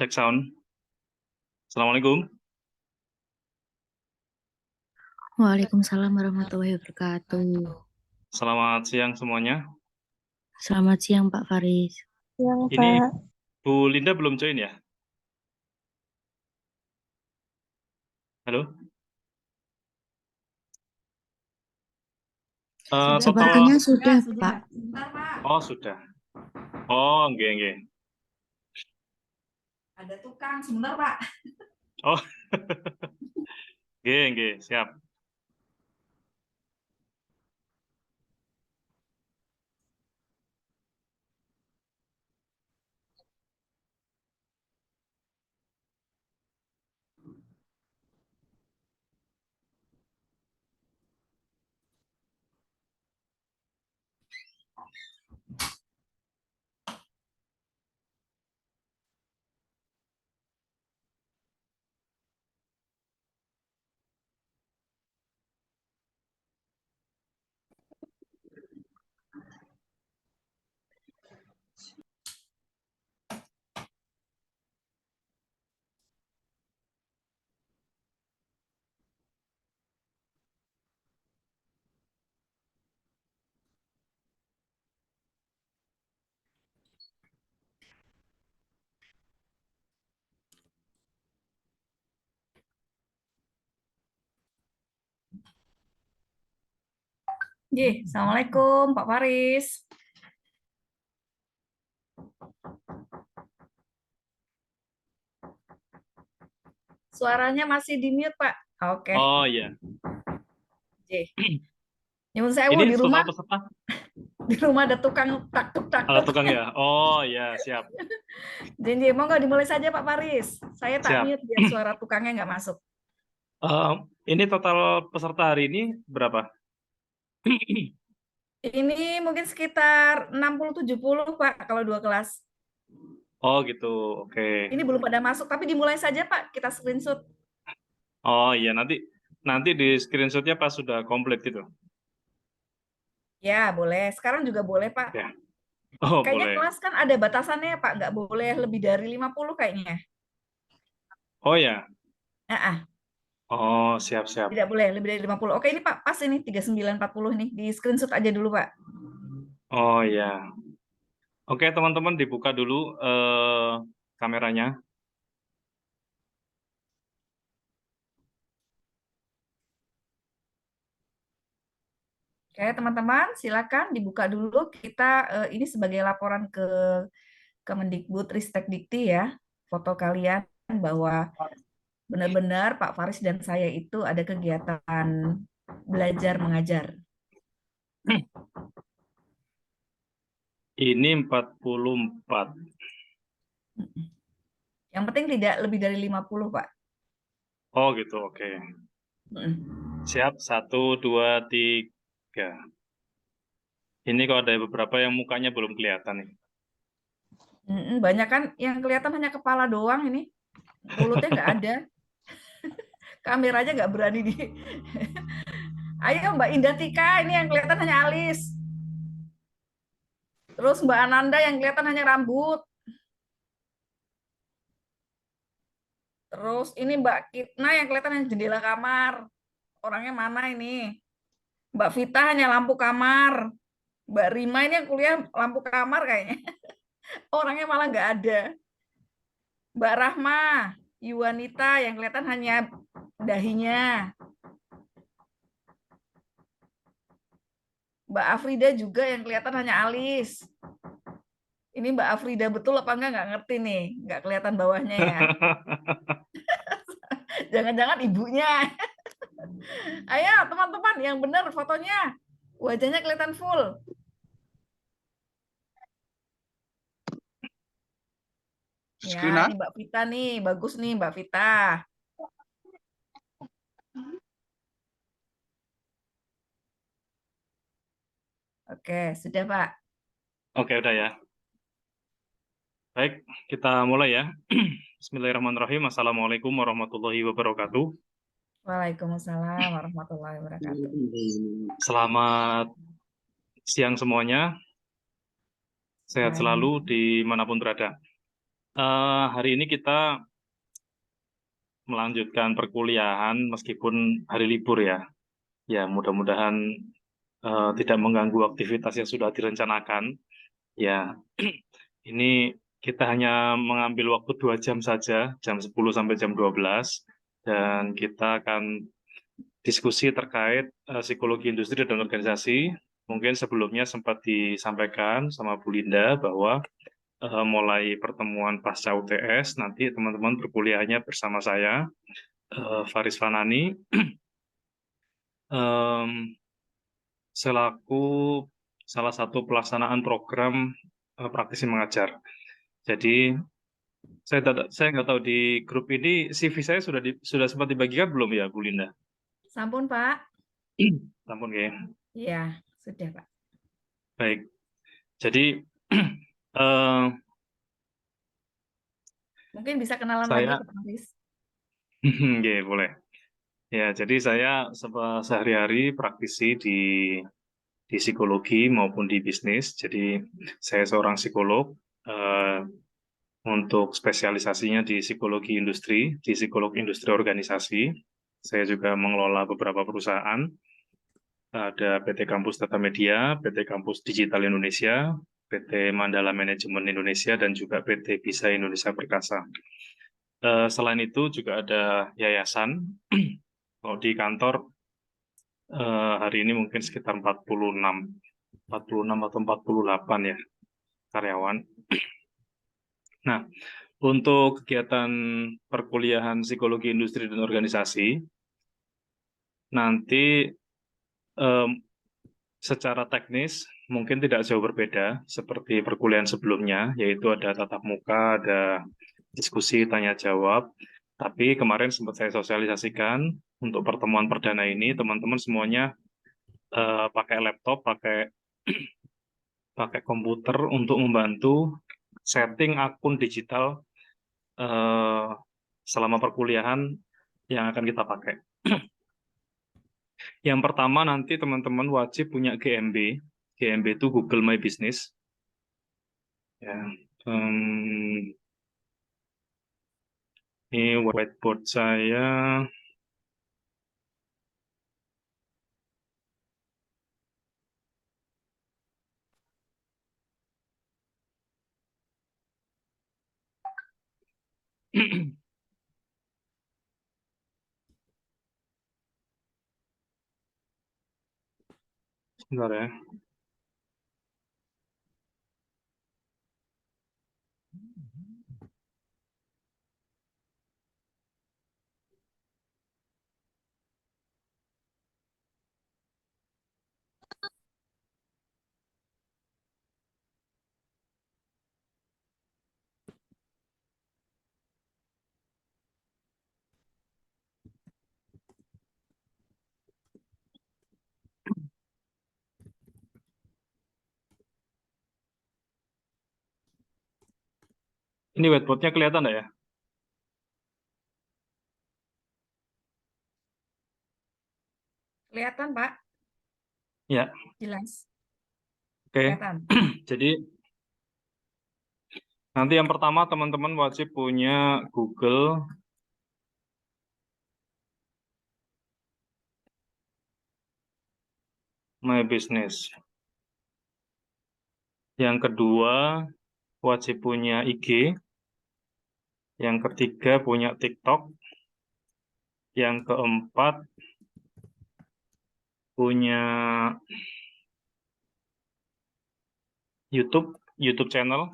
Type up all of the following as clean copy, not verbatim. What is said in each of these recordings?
Cek sound. Assalamualaikum. Waalaikumsalam warahmatullahi wabarakatuh. Selamat siang semuanya. Selamat siang Pak Faris. Siang, Ini Pak. Bu Linda belum join ya? Halo? Sepertinya sudah, Pak. Oh, sudah. Oh, nggih. Ada tukang, sebentar Pak. Oh, nggih, siap. Assalamualaikum Pak Faris. Suaranya masih di mute Pak. Oke. Oh, iya. Nyuwun sewu Ini di rumah. total peserta? Di rumah ada tukang taktuk. Ada tukang ya? Oh, iya, siap. Jadi mau nggak dimulai saja Pak Faris. Saya tak Siap. mute biar suara tukangnya nggak masuk. Ini total peserta hari ini berapa? Ini mungkin sekitar 60-70 Pak kalau 2 kelas. Oh, gitu. Oke. Ini belum pada masuk, tapi dimulai saja Pak. Kita screenshot. Oh, iya, nanti di screenshotnya pas sudah komplit gitu. Ya, boleh. Sekarang juga boleh Pak. Ya. Oh, Kayaknya boleh. kelas kan ada batasannya Pak. Nggak boleh lebih dari 50 kayaknya. Oh, ya. Ah. Oh, siap. Tidak boleh lebih dari 50. Oke, ini Pak, pas ini 3940 nih. Di screenshot aja dulu, Pak. Oh, ya. Oke, teman-teman dibuka dulu kameranya. Oke, teman-teman, silakan dibuka dulu. Kita ini sebagai laporan ke Kemendikbud Ristek Dikti ya. Foto kalian bahwa benar-benar Pak Faris dan saya itu ada kegiatan belajar mengajar. Ini 44. Yang penting tidak lebih dari 50, Pak. Oh gitu, oke. Siap, 1, 2, 3. Ini kok ada beberapa yang mukanya belum kelihatan nih. Banyak kan yang kelihatan hanya kepala doang ini. Mulutnya nggak ada. Kameranya nggak berani di... Ayo Mbak Indah Tika, ini yang kelihatan hanya alis. Terus Mbak Ananda yang kelihatan hanya rambut. Terus ini Mbak Kitna yang kelihatan hanya jendela kamar. Orangnya mana ini? Mbak Vita hanya lampu kamar. Mbak Rima ini yang kuliah lampu kamar kayaknya. Orangnya malah nggak ada. Mbak Rahma, Yuwanita yang kelihatan hanya dahinya. Mbak Afrida juga yang kelihatan hanya alis. Ini Mbak Afrida betul apa enggak? Nggak ngerti nih. Nggak kelihatan bawahnya ya. Jangan-jangan ibunya. Ayo teman-teman, yang benar fotonya. Wajahnya kelihatan full. Ya, ini Mbak Vita nih. Bagus nih Mbak Vita. Oke, sudah Pak. Oke, udah ya. Baik, kita mulai ya. Bismillahirrahmanirrahim. Assalamualaikum warahmatullahi wabarakatuh. Waalaikumsalam warahmatullahi wabarakatuh. Selamat siang semuanya. Sehat selalu dimanapun berada. Hari ini kita melanjutkan perkuliahan meskipun hari libur ya. Ya, mudah-mudahan tidak mengganggu aktivitas yang sudah direncanakan. Ya, ini kita hanya mengambil waktu 2 jam saja, jam 10 sampai jam 12, dan kita akan diskusi terkait psikologi industri dan organisasi. Mungkin sebelumnya sempat disampaikan sama Bu Linda bahwa mulai pertemuan pasca UTS, nanti teman-teman berkuliahnya bersama saya, Faris Fanani, selaku salah satu pelaksanaan program praktisi mengajar. Jadi saya nggak tahu di grup ini CV saya sudah sempat dibagikan belum ya, Bu Linda? Sampun, Pak. Sampun ya. Iya, sudah, Pak. Baik. Jadi eh, mungkin bisa kenalan lagi, saya, Pak Faris. ya boleh. Ya, jadi saya sehari-hari praktisi di psikologi maupun di bisnis. Jadi saya seorang psikolog. Untuk spesialisasinya di psikologi industri, di psikolog industri organisasi. Saya juga mengelola beberapa perusahaan. Ada PT Kampus Tata Media, PT Kampus Digital Indonesia, PT Mandala Manajemen Indonesia, dan juga PT Bisa Indonesia Perkasa. Selain itu juga ada yayasan. Kalau di kantor hari ini mungkin sekitar 46 atau 48 ya karyawan. Nah, untuk kegiatan perkuliahan psikologi industri dan organisasi, nanti secara teknis mungkin tidak jauh berbeda seperti perkuliahan sebelumnya, yaitu ada tatap muka, ada diskusi tanya jawab. Tapi kemarin sempat saya sosialisasikan untuk pertemuan perdana ini, teman-teman semuanya pakai laptop, pakai komputer untuk membantu setting akun digital selama perkuliahan yang akan kita pakai. Yang pertama nanti teman-teman wajib punya GMB. GMB itu Google My Business. Ya, ini whiteboard saya. Sebentar ya. Ini whiteboardnya kelihatan nggak ya? Kelihatan, Pak. Ya. Jelas. Oke. Kelihatan. Jadi nanti yang pertama teman-teman wajib punya Google My Business. Yang kedua wajib punya IG. Yang ketiga punya TikTok. Yang keempat punya YouTube channel.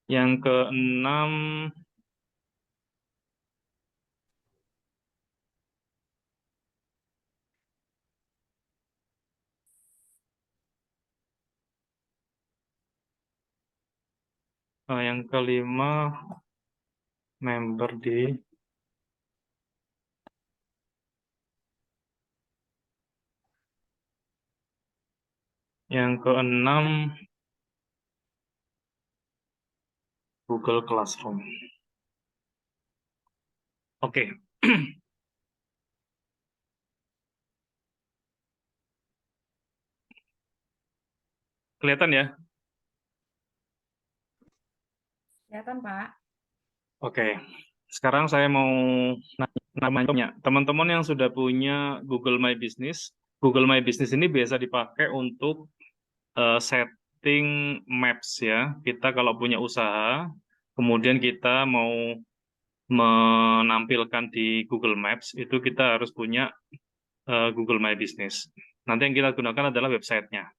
Yang keenam yang kelima member di yang keenam Google Classroom. Oke. Kelihatan ya? Kelihatan, Pak. Oke. Sekarang saya mau nanya, teman-teman yang sudah punya Google My Business, Google My Business ini biasa dipakai untuk setting maps ya. Kita kalau punya usaha, kemudian kita mau menampilkan di Google Maps, itu kita harus punya Google My Business. Nanti yang kita gunakan adalah websitenya.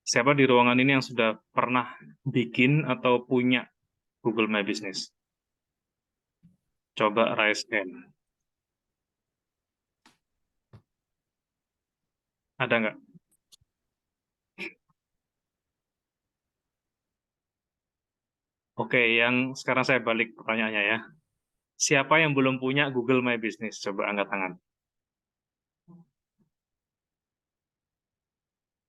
Siapa di ruangan ini yang sudah pernah bikin atau punya Google My Business? Coba raise hand. Ada nggak? Oke, yang sekarang saya balik pertanyaannya ya. Siapa yang belum punya Google My Business? Coba angkat tangan.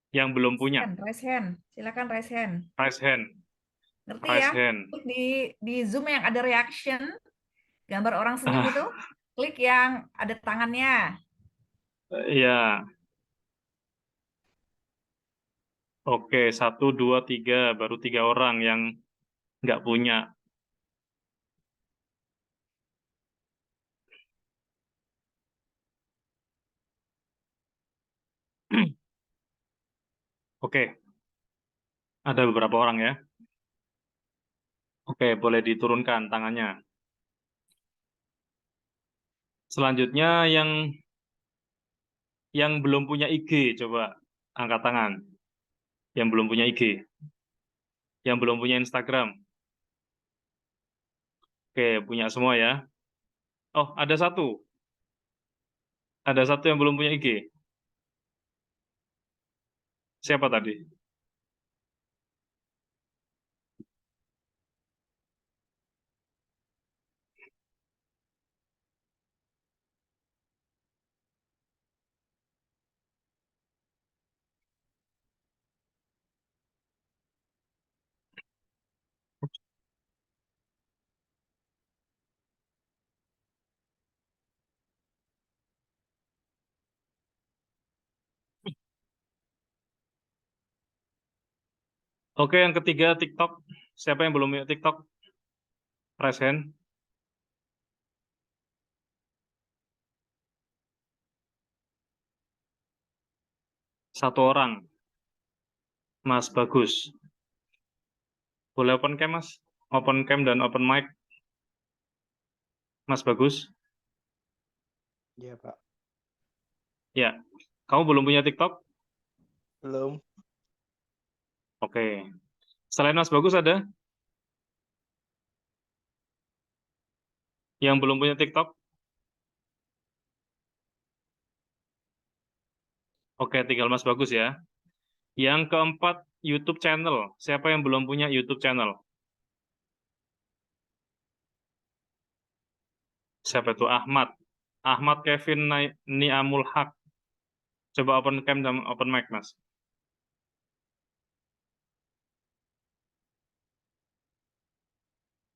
Yang belum punya. Raise hand. Silakan raise hand. Raise hand. Ngerti Raise ya? hand. Di Zoom yang ada reaction, gambar orang senyum itu, klik yang ada tangannya. Ya. Oke, 1, 2, 3. Baru 3 orang yang nggak punya. Oke. Ada beberapa orang ya. Oke, boleh diturunkan tangannya. Selanjutnya yang belum punya IG, coba angkat tangan. Yang belum punya IG. Yang belum punya Instagram. Oke, punya semua ya. Oh, ada satu. Ada satu yang belum punya IG. Siapa tadi? Oke, yang ketiga TikTok. Siapa yang belum punya TikTok? Raise hand. Satu orang. Mas Bagus. Boleh open cam, Mas? Open cam dan open mic. Mas Bagus. Iya, Pak. Ya. Kamu belum punya TikTok? Belum. Oke. Selain Mas Bagus ada? Yang belum punya TikTok? Oke, tinggal Mas Bagus ya. Yang keempat, YouTube channel. Siapa yang belum punya YouTube channel? Siapa itu? Ahmad. Ahmad Kevin Niamul Haq. Coba open cam dan open mic, Mas.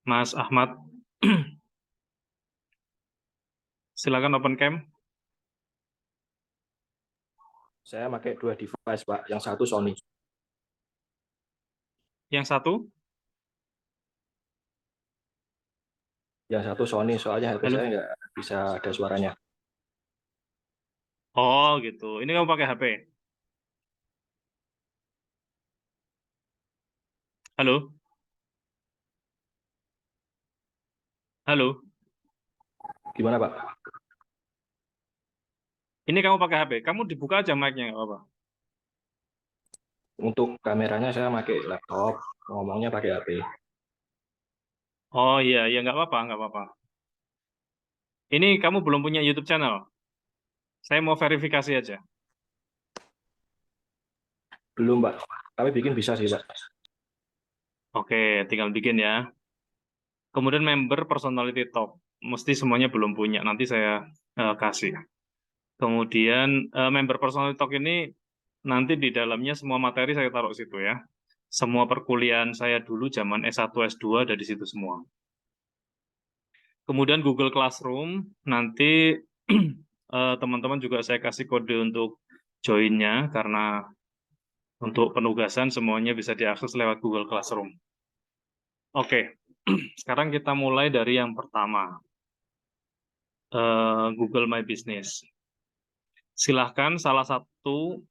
Mas Ahmad. Silakan open cam. Saya pakai 2 device, Pak. Yang satu Sony. Yang satu? Yang satu Sony, soalnya HP Halo? saya nggak bisa ada suaranya. Oh, gitu. Ini kamu pakai HP? Halo? Halo? Gimana, Pak? Ini kamu pakai HP. Kamu dibuka aja mic-nya, nggak apa-apa. Untuk kameranya saya pakai laptop, ngomongnya pakai HP. Oh iya, iya nggak apa-apa, nggak apa-apa. Ini kamu belum punya YouTube channel. Saya mau verifikasi aja. Belum, Pak. Tapi bikin bisa sih, Pak. Oke, tinggal bikin ya. Kemudian member personality talk. Mesti semuanya belum punya. Nanti saya kasih. Kemudian member personality talk ini nanti di dalamnya semua materi saya taruh situ ya. Semua perkuliahan saya dulu zaman S1, S2 ada di situ semua. Kemudian Google Classroom, nanti teman-teman juga saya kasih kode untuk join-nya, karena Untuk penugasan semuanya bisa diakses lewat Google Classroom. Oke, sekarang kita mulai dari yang pertama, Google My Business. Silahkan salah satu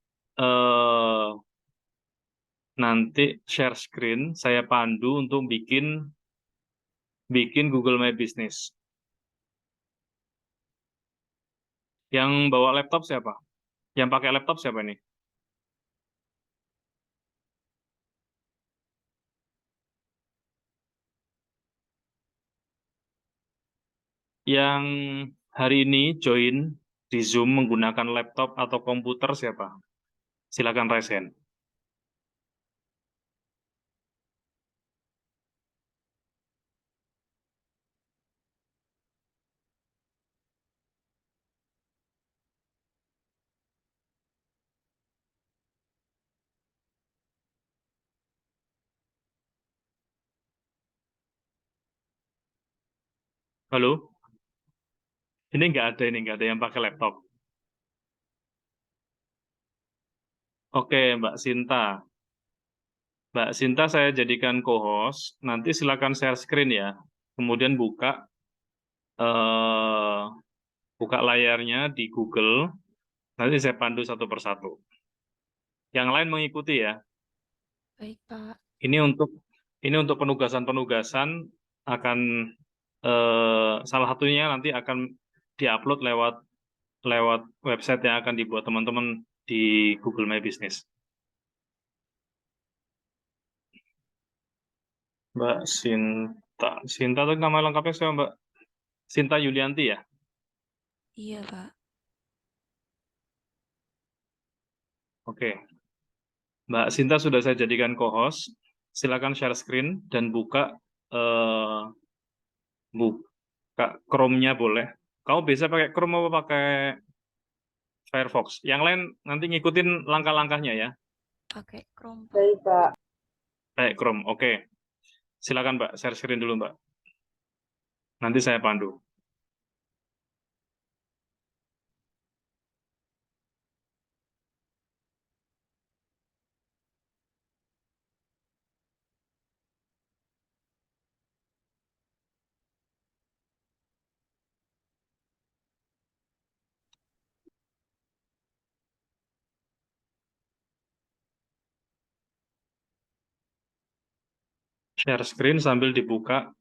nanti share screen, saya pandu untuk bikin Google My Business. Yang bawa laptop siapa? Yang pakai laptop siapa nih? Yang hari ini join di Zoom menggunakan laptop atau komputer siapa? Silakan raise hand. Halo? Ini nggak ada yang pakai laptop. Oke, Mbak Sinta. Mbak Sinta saya jadikan co-host, nanti silakan share screen ya. Kemudian eh, buka layarnya di Google, nanti saya pandu satu persatu. Yang lain mengikuti ya. Baik, Pak. Ini untuk penugasan-penugasan akan salah satunya nanti akan diupload lewat website yang akan dibuat teman-teman di Google My Business. Mbak Sinta itu nama lengkapnya siapa, Mbak? Sinta Yulianti ya? Iya, Pak. Oke. Mbak Sinta sudah saya jadikan co-host. Silakan share screen dan buka Chrome-nya boleh. Kamu bisa pakai Chrome apa pakai Firefox? Yang lain nanti ngikutin langkah-langkahnya ya. Pakai Chrome, Pak. Baik, Pak. Baik, Chrome. Oke. Silakan, Mbak. Share screen dulu, Mbak. Nanti saya pandu. Share screen sambil dibuka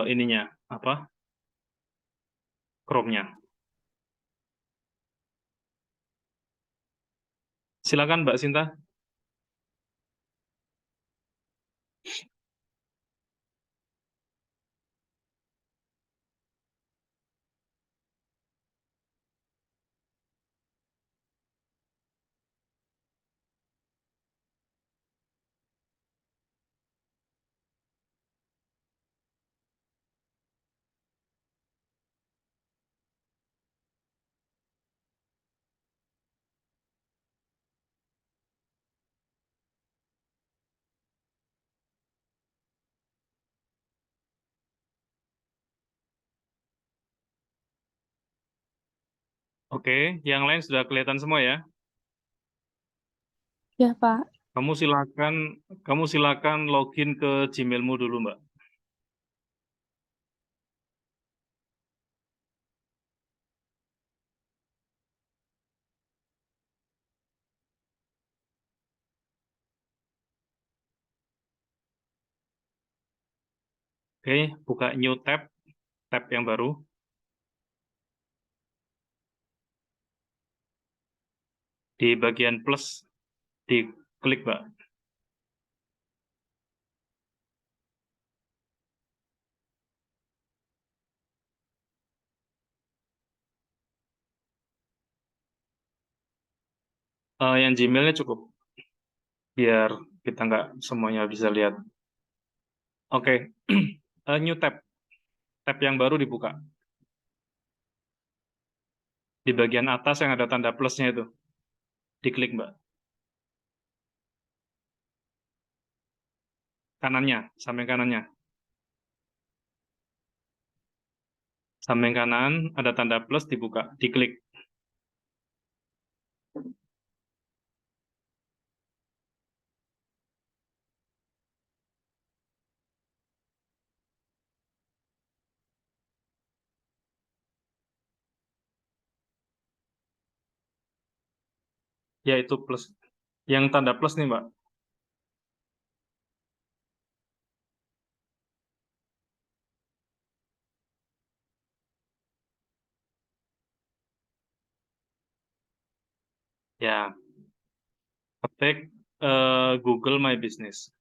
ininya, apa? Chrome-nya. Silakan, Mbak Sinta. Oke, yang lain sudah kelihatan semua ya? Ya, Pak. Kamu silakan login ke Gmail-mu dulu, Mbak. Oke, buka new tab yang baru. Di bagian plus, diklik, Mbak. Yang Gmail-nya cukup, biar kita nggak semuanya bisa lihat. Oke, new tab yang baru dibuka. Di bagian atas yang ada tanda plusnya itu, diklik, Mbak. Kanannya, samping kanannya. Samping kanan ada tanda plus dibuka, diklik. Ya, itu plus. Yang tanda plus nih, Mbak. Ya, ketik Google My Business.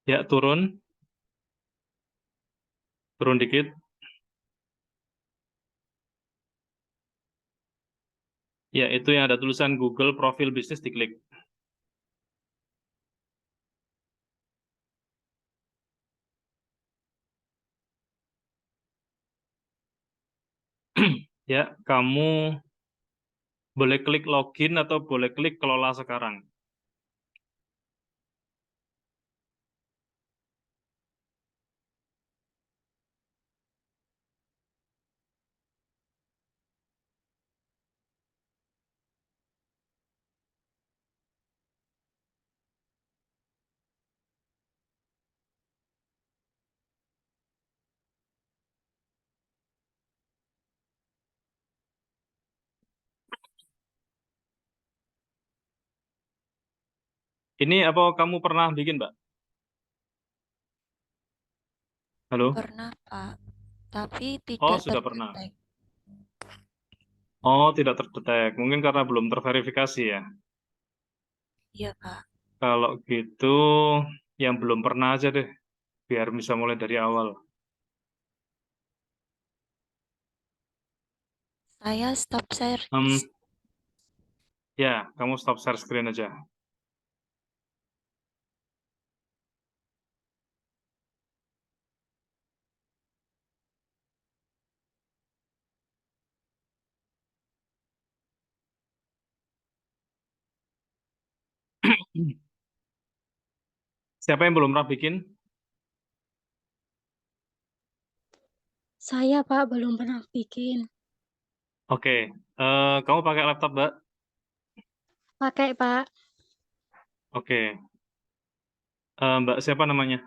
Ya, turun dikit. Ya, itu yang ada tulisan Google Profil Bisnis, diklik. Ya, kamu boleh klik login atau boleh klik kelola sekarang. Ini apa kamu pernah bikin, Mbak? Halo? Pernah, Pak. Tapi Oh, tidak sudah pernah. terdetek. Oh, tidak terdetek. Mungkin karena belum terverifikasi ya. Iya, Pak. Kalau gitu, yang belum pernah aja deh, biar bisa mulai dari awal. Saya stop share. Ya, kamu stop share screen aja. Siapa yang belum pernah bikin? Saya, Pak, belum pernah bikin. Oke, kamu pakai laptop, Mbak? Pakai, Pak. Oke. Mbak siapa namanya?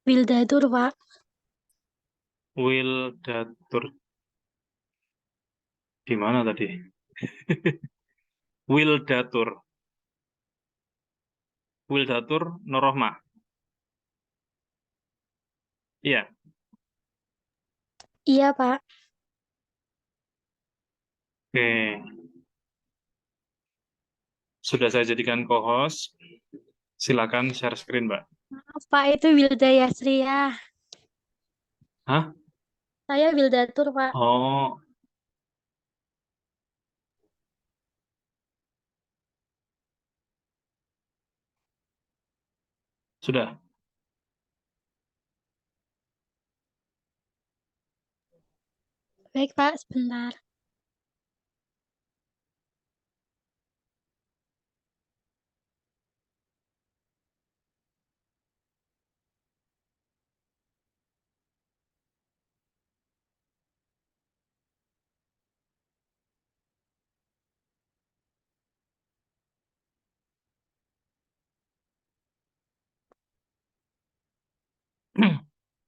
Wildatur, Pak. Wildatur. Di mana tadi? Wildatur. Wildatur Norohmah. Iya. Iya, Pak. Oke. Sudah saya jadikan co-host. Silakan share screen, Mbak. Maaf, Pak, itu Wilda Yasriah. Hah? Saya Wildatur, Pak. Oh, sudah. Baik, Pak, sebentar.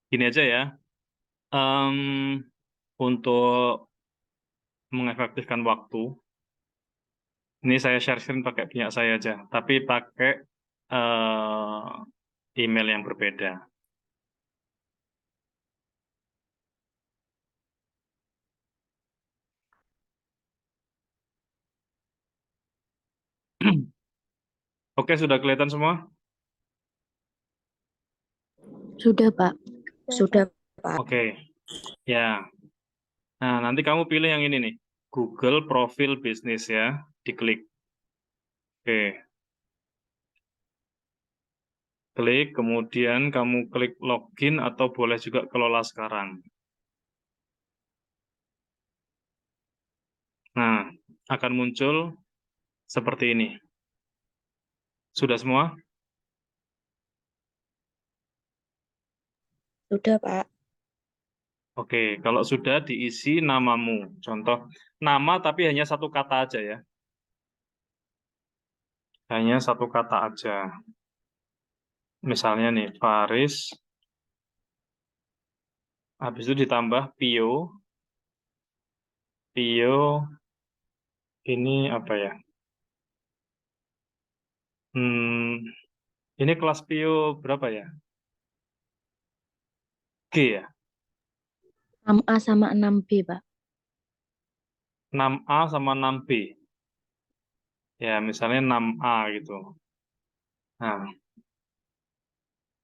Gini aja ya. Untuk mengefektifkan waktu, ini saya share screen pakai punya saya aja, tapi pakai email yang berbeda. Oke, sudah kelihatan semua? Sudah, Pak. Sudah, Pak. Oke, ya. Nah, nanti kamu pilih yang ini nih, Google Profil Bisnis ya, diklik. Oke. Klik, kemudian kamu klik login atau boleh juga kelola sekarang. Nah, akan muncul seperti ini. Sudah semua? Sudah, Pak. Oke, kalau sudah diisi namamu. Contoh, nama tapi hanya satu kata aja ya. Hanya satu kata aja. Misalnya nih, Faris, habis itu ditambah Pio. Pio, ini apa ya? Hmm, ini kelas Pio berapa ya? G ya? 6A sama 6B, Pak. 6A sama 6B. Ya, misalnya 6A gitu. Nah,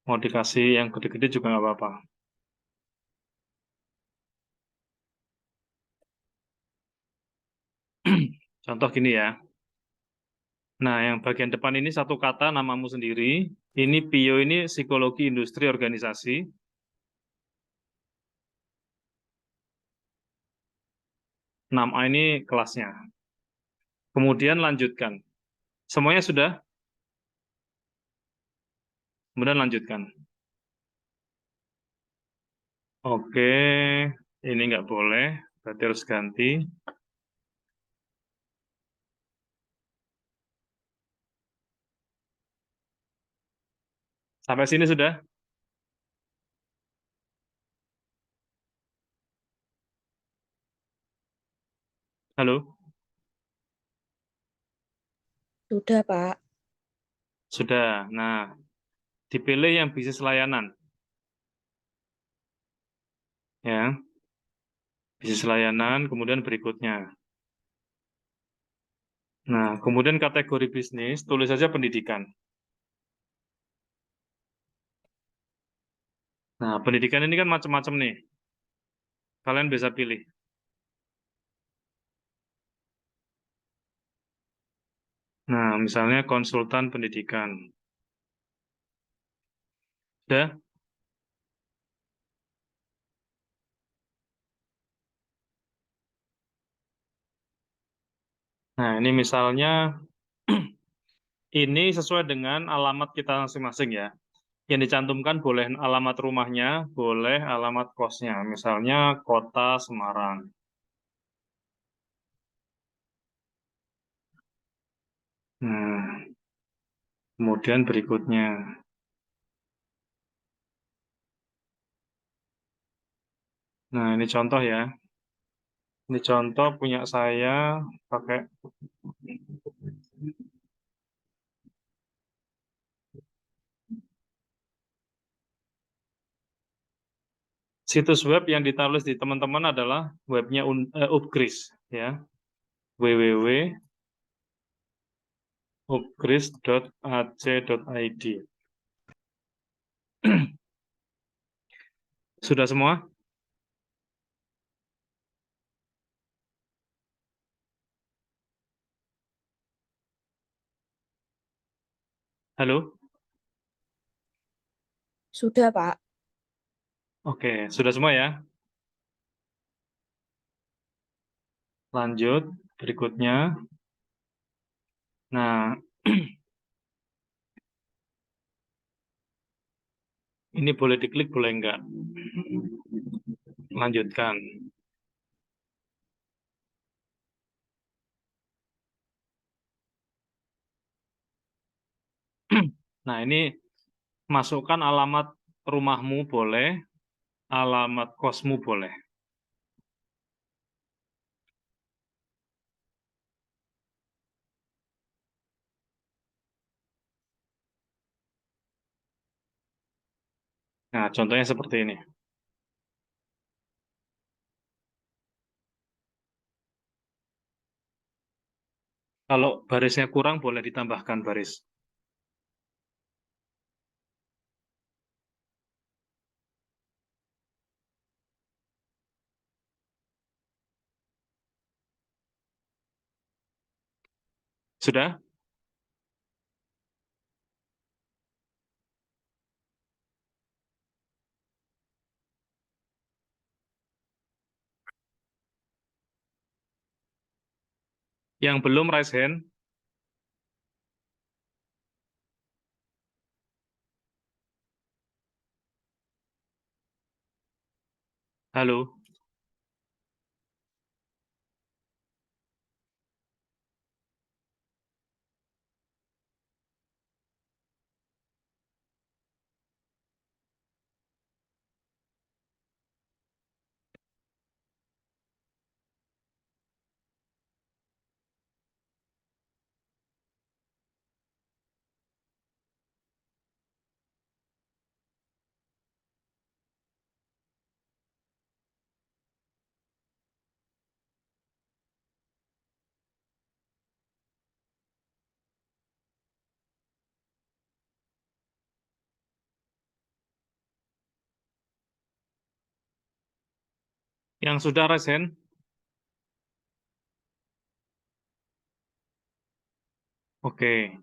mau dikasih yang gede-gede juga nggak apa-apa. Contoh gini ya. Nah, yang bagian depan ini satu kata namamu sendiri. Ini Pio ini psikologi industri organisasi. 6A ini kelasnya. Kemudian lanjutkan. Semuanya sudah? Kemudian lanjutkan. Oke, ini nggak boleh. Berarti harus ganti. Sampai sini sudah? Halo? Sudah, Pak. Sudah. Nah, dipilih yang bisnis layanan. Ya, bisnis layanan, kemudian berikutnya. Nah, kemudian kategori bisnis, tulis saja pendidikan. Nah, pendidikan ini kan macam-macam nih. Kalian bisa pilih. Nah, misalnya konsultan pendidikan. Sudah? Nah, ini misalnya ini sesuai dengan alamat kita masing-masing ya. Yang dicantumkan boleh alamat rumahnya, boleh alamat kosnya. Misalnya kota Semarang. Nah, kemudian berikutnya. Nah, ini contoh ya. Ini contoh punya saya pakai situs web yang ditulis di teman-teman adalah webnya Upgris ya. www.upgris.ac.id. Sudah semua? Halo? Sudah, Pak. Oke, sudah semua ya? Lanjut, berikutnya. Nah, ini boleh diklik, boleh enggak? Lanjutkan. Nah, ini masukkan alamat rumahmu boleh, alamat kosmu boleh. Nah, contohnya seperti ini. Kalau barisnya kurang, boleh ditambahkan baris. Sudah? Yang belum raise hand. Halo? Yang sudah raise hand? Oke.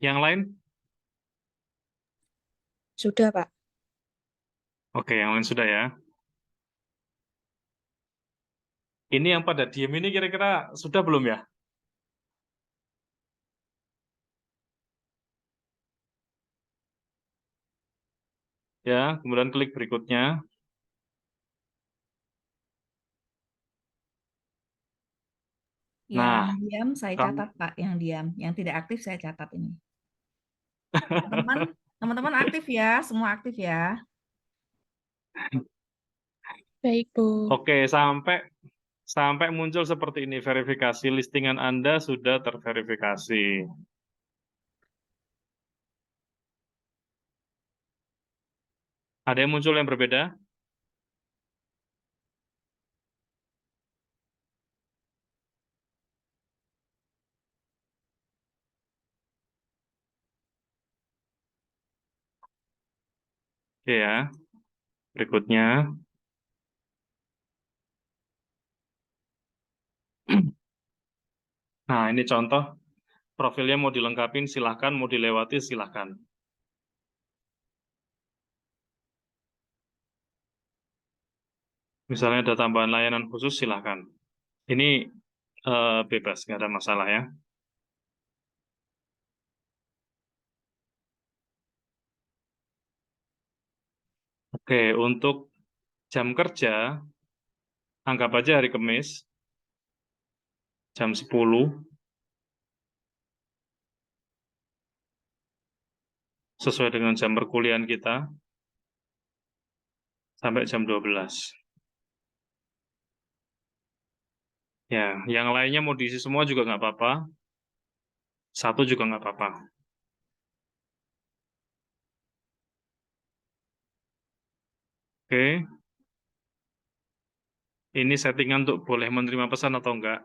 Yang lain? Sudah, Pak. Oke, yang lain sudah ya. Ini yang pada diem ini kira-kira sudah belum ya? Ya, kemudian klik berikutnya. Nah, Yang diam saya kamu catat, Pak, yang diam. Yang tidak aktif saya catat ini. Teman-teman, teman-teman aktif ya, semua aktif ya. Baik, Bu. oke, sampai muncul seperti ini, verifikasi listingan Anda sudah terverifikasi. Ada yang muncul yang berbeda? Oke ya, berikutnya. Nah, ini contoh, profilnya mau dilengkapin silahkan, mau dilewati silahkan. Misalnya ada tambahan layanan khusus silahkan. Ini bebas, nggak ada masalah ya. Oke, untuk jam kerja, anggap aja hari Kamis, jam 10, sesuai dengan jam perkuliahan kita, sampai jam 12. Ya, yang lainnya mau diisi semua juga nggak apa-apa. Satu juga nggak apa-apa. Oke, ini settingan untuk boleh menerima pesan atau enggak.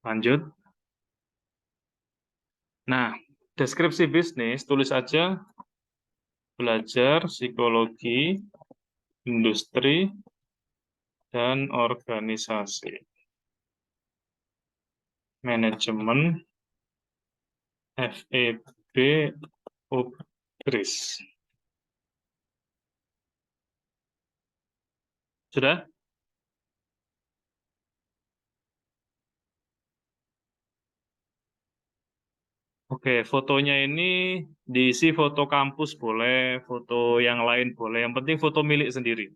Lanjut. Nah, deskripsi bisnis, tulis aja belajar psikologi, industri, dan organisasi. Manajemen, FEB, UBRIS. Sudah? Oke, fotonya ini diisi foto kampus boleh, foto yang lain boleh. Yang penting foto milik sendiri.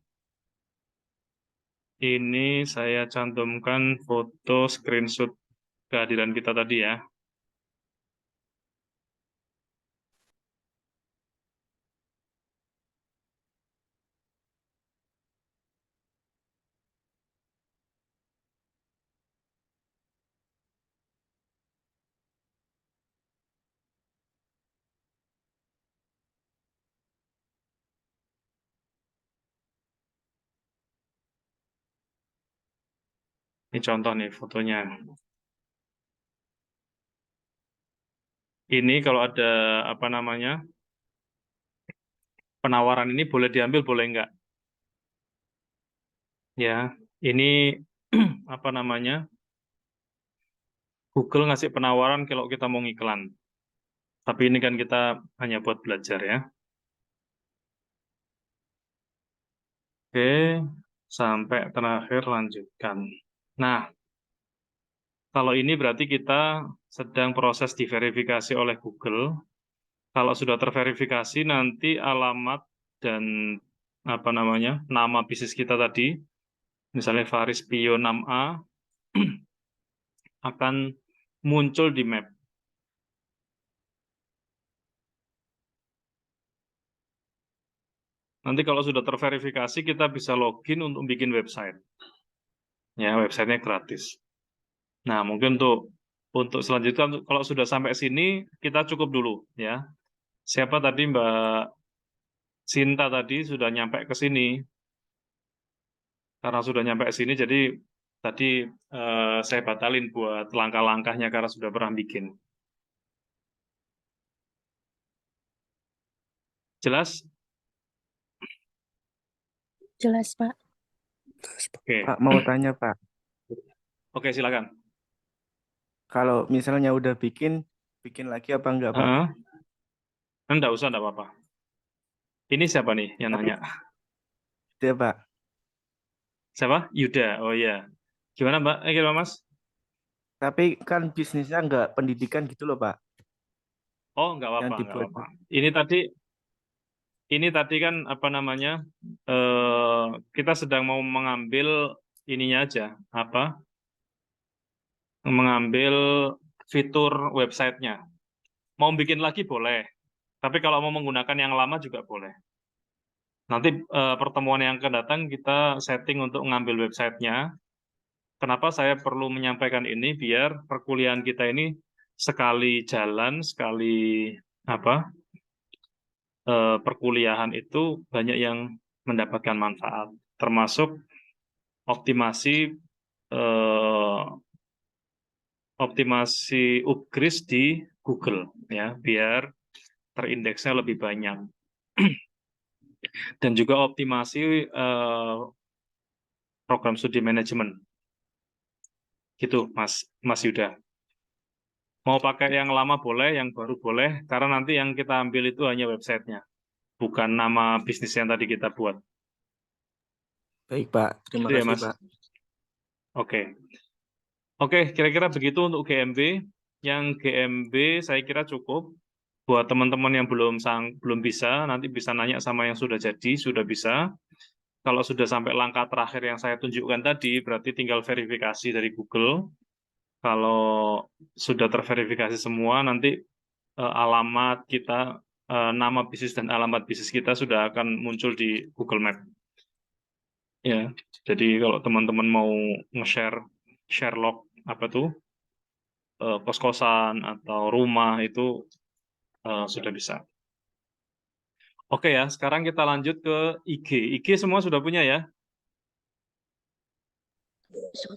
Ini saya cantumkan foto screenshot kehadiran kita tadi ya. Ini contoh nih fotonya. Ini kalau ada apa namanya penawaran ini boleh diambil boleh enggak? Ya, ini apa namanya Google ngasih penawaran kalau kita mau ngiklan. Tapi ini kan kita hanya buat belajar ya. Oke, sampai terakhir lanjutkan. Nah, kalau ini berarti kita sedang proses diverifikasi oleh Google. Kalau sudah terverifikasi nanti alamat dan apa namanya nama bisnis kita tadi, misalnya Faris Pio 6A, akan muncul di map. Nanti kalau sudah terverifikasi kita bisa login untuk bikin website. Ya, websitenya gratis. Nah, mungkin untuk selanjutnya kalau sudah sampai sini kita cukup dulu ya. Siapa tadi Mbak Sinta tadi sudah nyampe ke sini. Karena sudah nyampe ke sini jadi tadi saya batalin buat langkah-langkahnya karena sudah pernah bikin. Jelas? Jelas, Pak. Oke, Pak, mau tanya Pak, oke silakan. kalau misalnya udah bikin lagi apa enggak Pak? Heeh. Enggak usah, enggak apa-apa. Ini siapa nih yang Tapi nanya? dia Pak, Siapa? Yuda. Oh iya. Gimana Mbak? Gimana Mas? tapi kan bisnisnya enggak pendidikan gitu loh Pak, Oh, enggak yang apa-apa, enggak dibuat. apa-apa. Ini tadi kan apa namanya? Kita sedang mau mengambil ininya aja, apa? Mengambil fitur websitenya. Mau bikin lagi boleh, tapi kalau mau menggunakan yang lama juga boleh. Nanti pertemuan yang akan datang kita setting untuk mengambil websitenya. Kenapa saya perlu menyampaikan ini? Biar perkuliahan kita ini sekali jalan, sekali apa perkuliahan itu banyak yang mendapatkan manfaat, termasuk optimasi eh, optimasi upgrade di Google ya, biar terindeksnya lebih banyak. Dan juga optimasi program studi manajemen. Gitu, Mas Yuda. Mau pakai yang lama boleh, yang baru boleh, karena nanti yang kita ambil itu hanya websitenya, bukan nama bisnis yang tadi kita buat. Baik Pak, terima Gitu ya, kasih Mas. Pak. Oke. Oke, kira-kira begitu untuk GMB. Yang GMB saya kira cukup. Buat teman-teman yang belum bisa, nanti bisa nanya sama yang sudah jadi, sudah bisa. Kalau sudah sampai langkah terakhir yang saya tunjukkan tadi, berarti tinggal verifikasi dari Google. Kalau sudah terverifikasi semua, nanti alamat kita, nama bisnis dan alamat bisnis kita sudah akan muncul di Google Map. Ya, jadi kalau teman-teman mau share log apa tuh kos-kosan atau rumah itu sudah bisa. Oke ya, sekarang kita lanjut ke IG. IG semua sudah punya ya?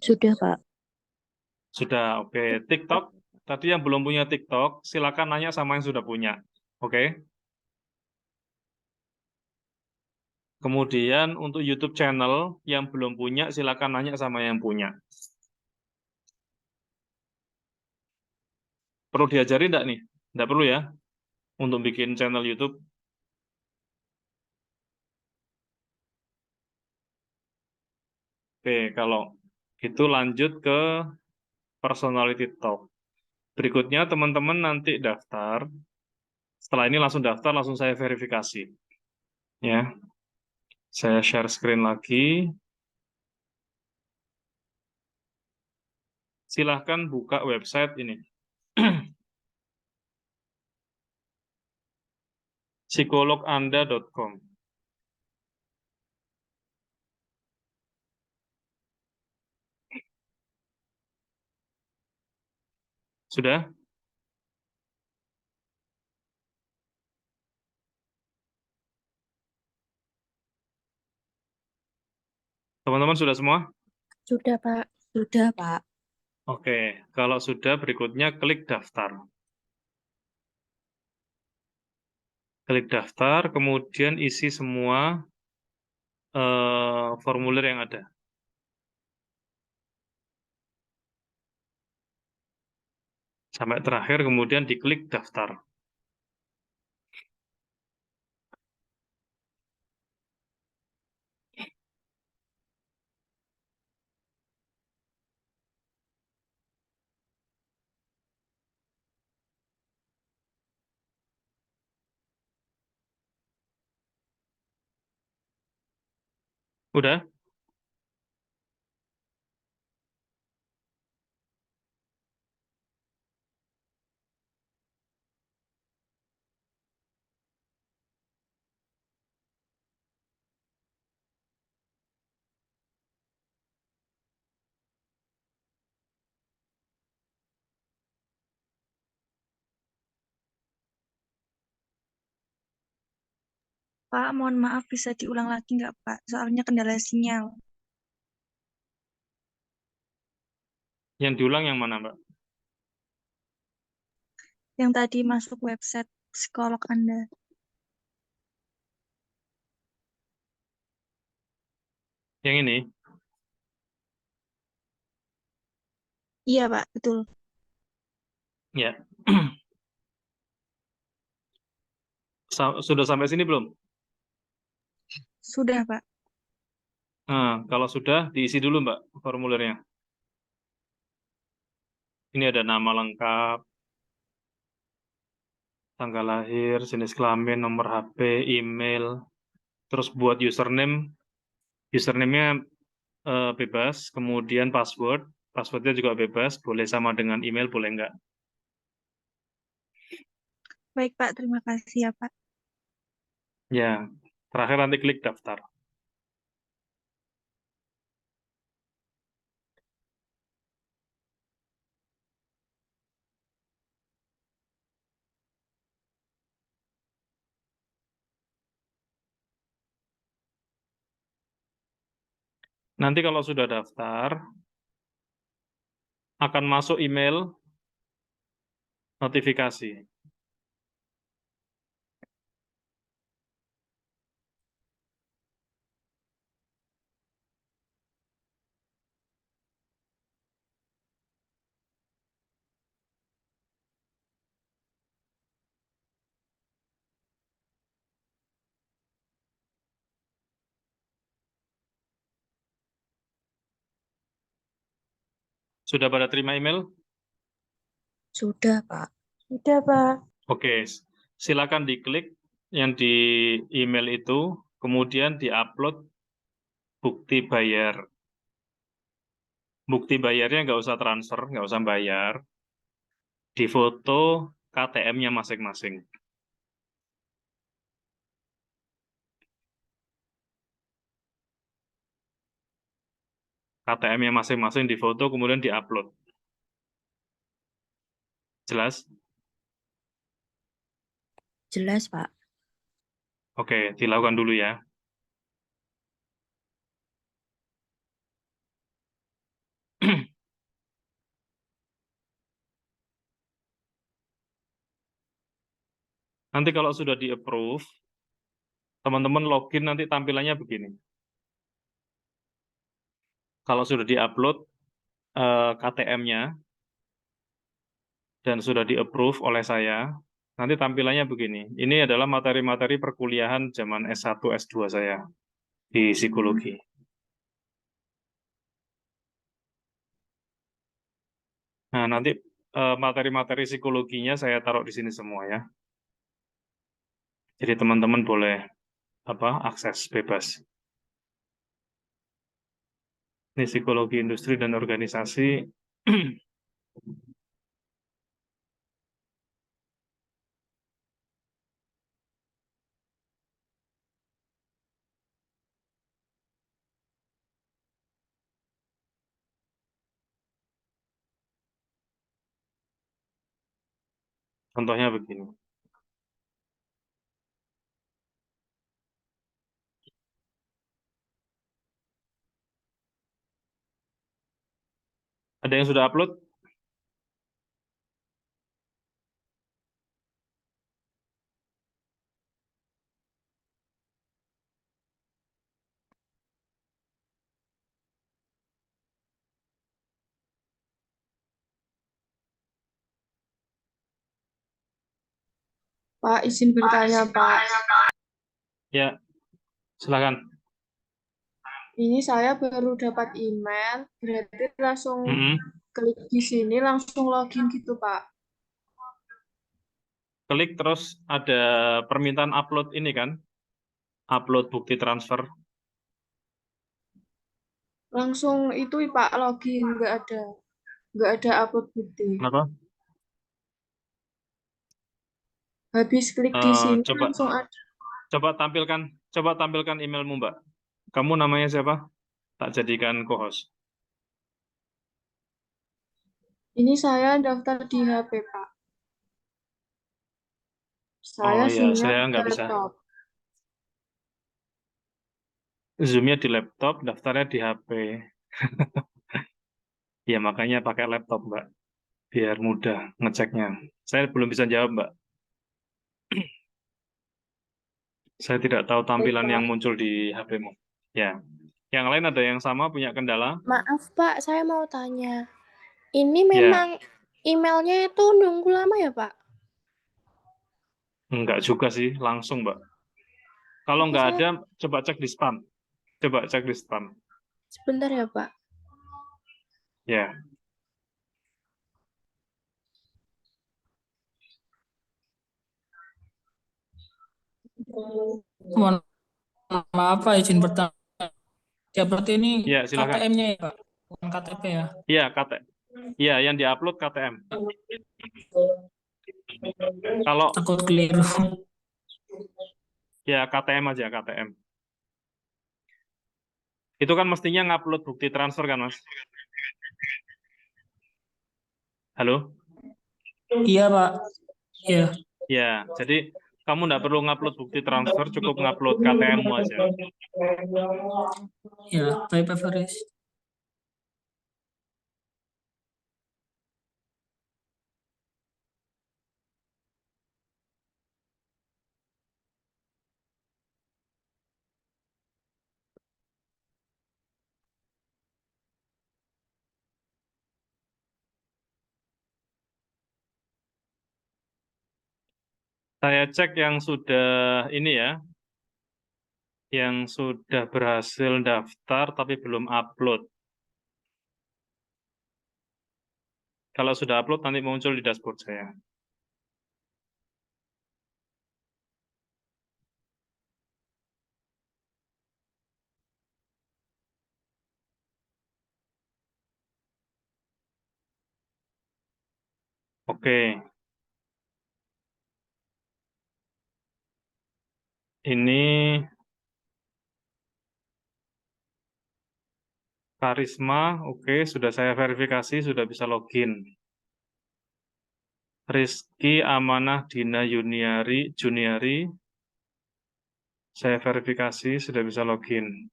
Sudah, Pak. Sudah, oke. TikTok, tadi yang belum punya TikTok, silakan nanya sama yang sudah punya. Oke. Kemudian untuk YouTube channel, yang belum punya, silakan nanya sama yang punya. Perlu diajari enggak nih? Enggak perlu ya? Untuk bikin channel YouTube. Oke, kalau gitu lanjut ke personality talk. Berikutnya teman-teman nanti daftar. Setelah ini langsung daftar, langsung saya verifikasi. Ya, saya share screen lagi. Silahkan buka website ini. psikologanda.com. Sudah? Teman-teman sudah semua? Sudah, Pak. Sudah, Pak. Oke, kalau sudah berikutnya klik daftar. Klik daftar, kemudian isi semua formulir yang ada. Sampai terakhir, kemudian diklik daftar. Udah? Pak, mohon maaf bisa diulang lagi nggak Pak? Soalnya kendala sinyal. Yang diulang yang mana, Mbak? Yang tadi masuk website psikolog Anda. Yang ini, Iya, Pak, betul. ya. Sudah sampai sini belum? Sudah, Pak. Nah, kalau sudah, diisi dulu, Mbak, formulirnya. Ini ada nama lengkap, tanggal lahir, jenis kelamin, nomor HP, email, terus buat username, username-nya bebas, kemudian passwordnya juga bebas, boleh sama dengan email, boleh enggak. Baik, Pak. Terima kasih ya, Pak. Ya, terakhir nanti klik daftar. Nanti kalau sudah daftar, akan masuk email notifikasi. Sudah pada terima email? Sudah, Pak. Sudah, Pak. Oke, silakan diklik yang di email itu, kemudian diupload bukti bayar. Bukti bayarnya nggak usah transfer, nggak usah bayar. Di foto KTM-nya masing-masing. KTM-nya masing-masing di foto, kemudian diupload. Jelas? Jelas, Pak. Oke, dilakukan dulu ya. Nanti kalau sudah di-approve, teman-teman login nanti tampilannya begini. Kalau sudah di-upload KTM-nya dan sudah di-approve oleh saya, nanti tampilannya begini. Ini adalah materi-materi perkuliahan zaman S1, S2 saya di psikologi. Nah, nanti materi-materi psikologinya saya taruh di sini semua ya. Jadi teman-teman boleh akses bebas. Ini psikologi industri dan organisasi. Contohnya begini. Ada yang sudah upload? Pak, izin bertanya, Pak. Ya, silakan. Ini saya baru dapat email, berarti langsung Mm-mm. klik di sini, langsung login gitu, Pak. Klik terus ada permintaan upload ini kan? Upload bukti transfer. Langsung itu, Pak, login, nggak ada upload bukti. Kenapa? Habis klik di sini Coba langsung ada. coba tampilkan emailmu, Mbak. Kamu namanya siapa? Tak jadikan co-host. Ini saya daftar di HP, Pak. Saya Oh iya, Zoom-nya saya pakai nggak bisa. laptop. Zoom-nya di laptop, daftarnya di HP. Ya, makanya pakai laptop, Mbak. Biar mudah ngeceknya. Saya belum bisa jawab, Mbak. Saya tidak tahu Baik, tampilan Pak. yang muncul di HP-mu. Ya. Yang lain ada yang sama punya kendala? Maaf Pak, saya mau tanya. Ini Ya, memang emailnya itu nunggu lama ya Pak? enggak juga sih, langsung, Mbak. Kalau Tapi nggak saya ada, coba cek di spam. Coba cek di spam. sebentar ya Pak. Ya, Mohon maaf Pak, izin bertanya. Ya berarti ini ya silakan. KTM-nya ya Pak, bukan KTP ya. Iya, Iya, yang diupload KTM. Kalau Takut keliru. ya KTM aja, KTM. Itu kan mestinya ngupload bukti transfer kan, Mas? Halo? Iya Pak. Iya. Ya, jadi kamu nggak perlu ngupload bukti transfer, cukup ngupload KTM-mu aja. Ya, baik Pak Faris. Saya cek yang sudah ini ya, yang sudah berhasil daftar tapi belum upload. Kalau sudah upload nanti muncul di dashboard saya. Oke. Ini Karisma, oke, sudah saya verifikasi, sudah bisa login. Rizky Amanah Dina Juniari, saya verifikasi, sudah bisa login.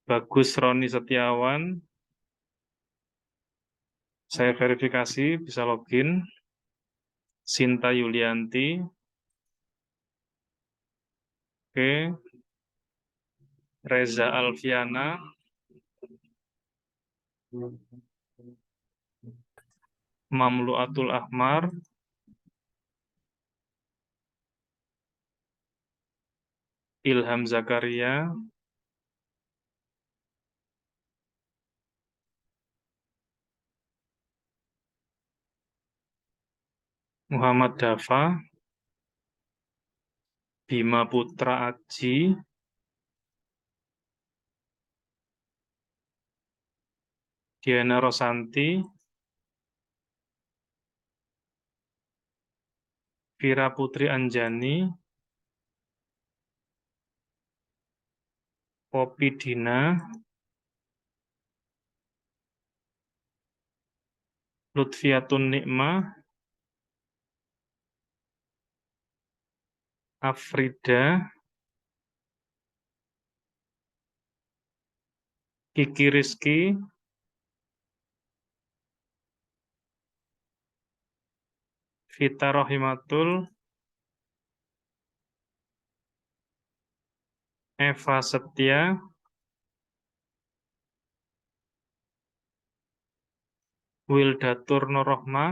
Bagus Roni Setiawan, saya verifikasi, bisa login. Sinta Yulianti, oke. Reza Alfiana, Mamluatul Ahmar, Ilham Zakaria, Muhammad Dafa, Bima Putra Aji, Diana Rosanti, Vira Putri Anjani, Popi Dina, Lutfiatun Nikmah, Afrida, Kiki Rizky, Vita Rohimatul, Eva Setia, Wildatur Norohma,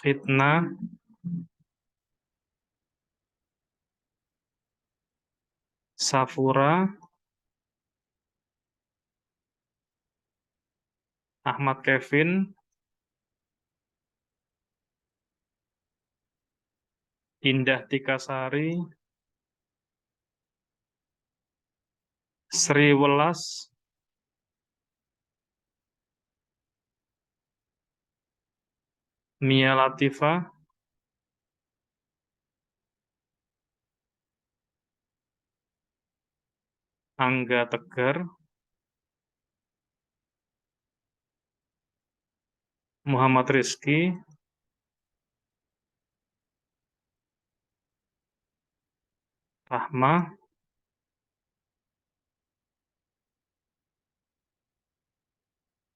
Fitna, Safura, Ahmad Kevin, Indah Tikasari, Sri Welas, Mia Latifa, Angga Tegar, Muhammad Rizky, Rahma,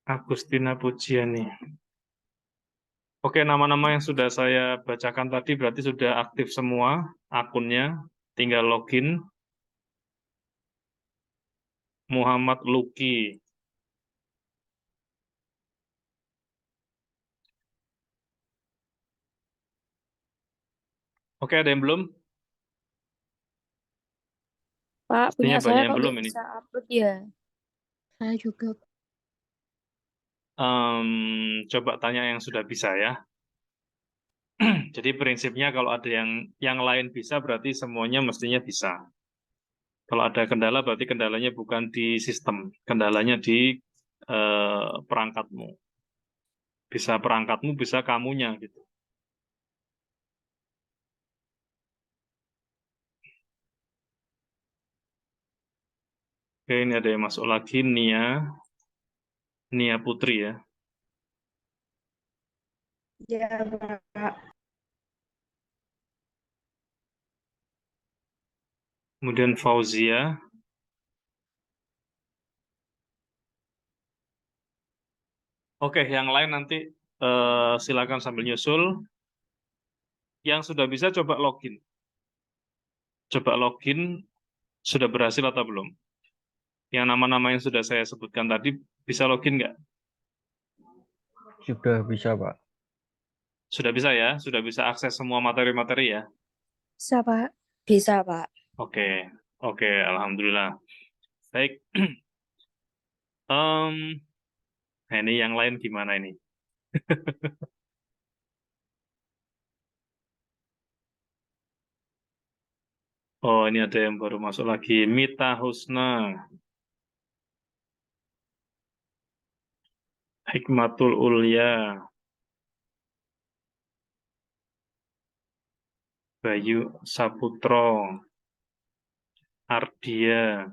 Agustina Pujiani. Oke, nama-nama yang sudah saya bacakan tadi berarti sudah aktif semua akunnya, tinggal login. Muhammad Luki. Oke, ada yang belum? Pak, Sepertinya punya banyak saya yang kok belum nggak ini. bisa upload ya? Saya juga. Coba tanya yang sudah bisa ya. Jadi prinsipnya kalau ada yang lain bisa, berarti semuanya mestinya bisa. Kalau ada kendala, berarti kendalanya bukan di sistem, kendalanya di perangkatmu. Bisa perangkatmu, bisa kamunya gitu. Oke, ini ada yang masuk lagi, Nia Putri ya. Ya, Pak. Kemudian Fauzia. Oke, yang lain nanti silakan sambil nyusul. Yang sudah bisa coba login. Coba login, sudah berhasil atau belum? Yang nama-nama yang sudah saya sebutkan tadi, bisa login nggak? Sudah bisa, Pak. Sudah bisa ya? Sudah bisa akses semua materi-materi ya? Bisa, Pak. Bisa, Pak. Oke, oke, alhamdulillah. Baik. Nah, ini yang lain gimana ini? Oh, ini ada yang baru masuk lagi. Mita Husna. Hikmatul Ulya. Bayu Saputro. Ardia.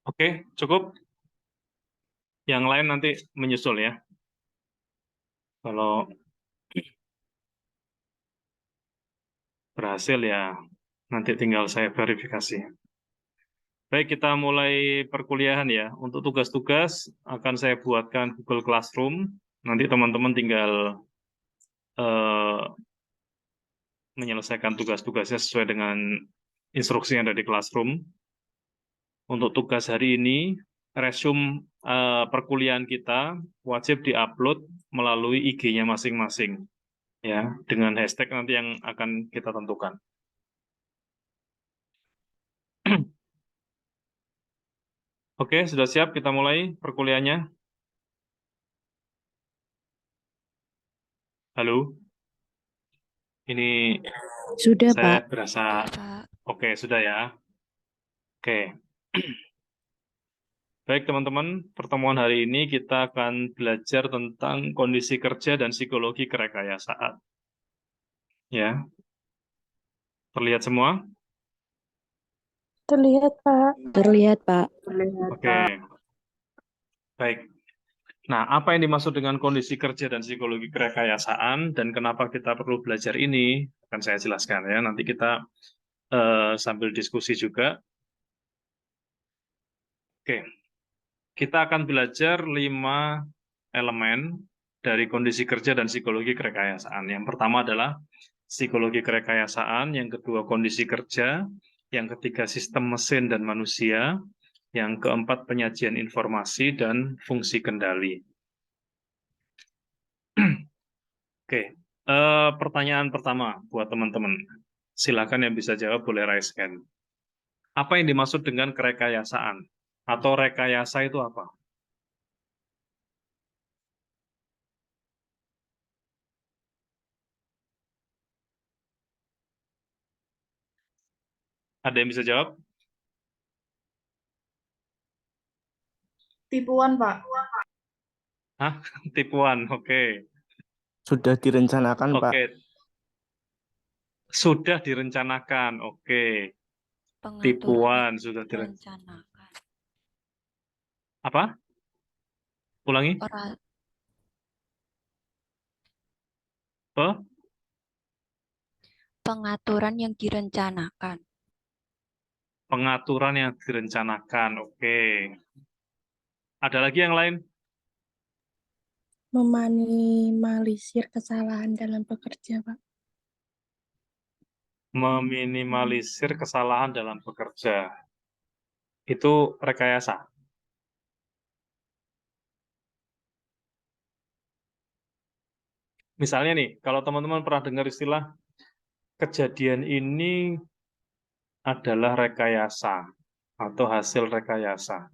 Oke, cukup. Yang lain nanti menyusul ya. Kalau berhasil ya, nanti tinggal saya verifikasi. Baik, kita mulai perkuliahan ya. Untuk tugas-tugas akan saya buatkan Google Classroom. Nanti teman-teman tinggal menyelesaikan tugas-tugasnya sesuai dengan instruksi yang ada di Classroom. Untuk tugas hari ini, resume perkuliahan kita wajib diupload melalui IG-nya masing-masing, ya, dengan hashtag nanti yang akan kita tentukan. Oke, sudah siap kita mulai perkuliahannya? Halo? Ini Sudah, saya Pak. berasa, Pak. oke, sudah ya. Oke. Baik teman-teman, pertemuan hari ini kita akan belajar tentang kondisi kerja dan psikologi kerekayasaan. Ya, terlihat semua? Terlihat, Pak. Terlihat, Pak. Oke. Baik. Nah, apa yang dimaksud dengan kondisi kerja dan psikologi kerekayasaan dan kenapa kita perlu belajar ini akan saya jelaskan ya. Nanti kita sambil diskusi juga. Oke. Kita akan belajar 5 elemen dari kondisi kerja dan psikologi kerekayasaan. Yang pertama adalah psikologi kerekayasaan, yang kedua kondisi kerja, yang ketiga sistem mesin dan manusia, yang keempat penyajian informasi dan fungsi kendali. Oke, pertanyaan pertama buat teman-teman. Silakan yang bisa jawab boleh raise hand. Apa yang dimaksud dengan kerekayasaan? Atau rekayasa itu apa? Ada yang bisa jawab? Tipuan, Pak. Hah? Tipuan, oke. Sudah direncanakan, Pak. Oke, sudah direncanakan. Oke, Pengaturan tipuan yang sudah direncanakan. direncanakan. Apa? Ulangi. Oh, Pengaturan yang direncanakan. pengaturan yang direncanakan. Oke. Ada lagi yang lain? Meminimalisir kesalahan dalam bekerja, Pak. Meminimalisir kesalahan dalam bekerja. Itu rekayasa. Misalnya nih, kalau teman-teman pernah dengar istilah kejadian ini adalah rekayasa atau hasil rekayasa.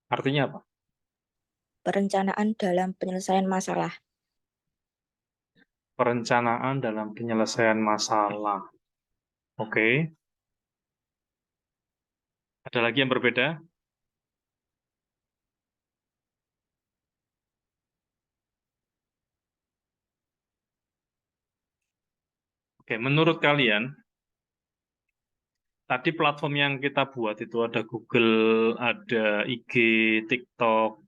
Artinya apa? Perencanaan dalam penyelesaian masalah. Perencanaan dalam penyelesaian masalah. Oke. Ada lagi yang berbeda? Oke, menurut kalian, tadi platform yang kita buat itu ada Google, ada IG, TikTok,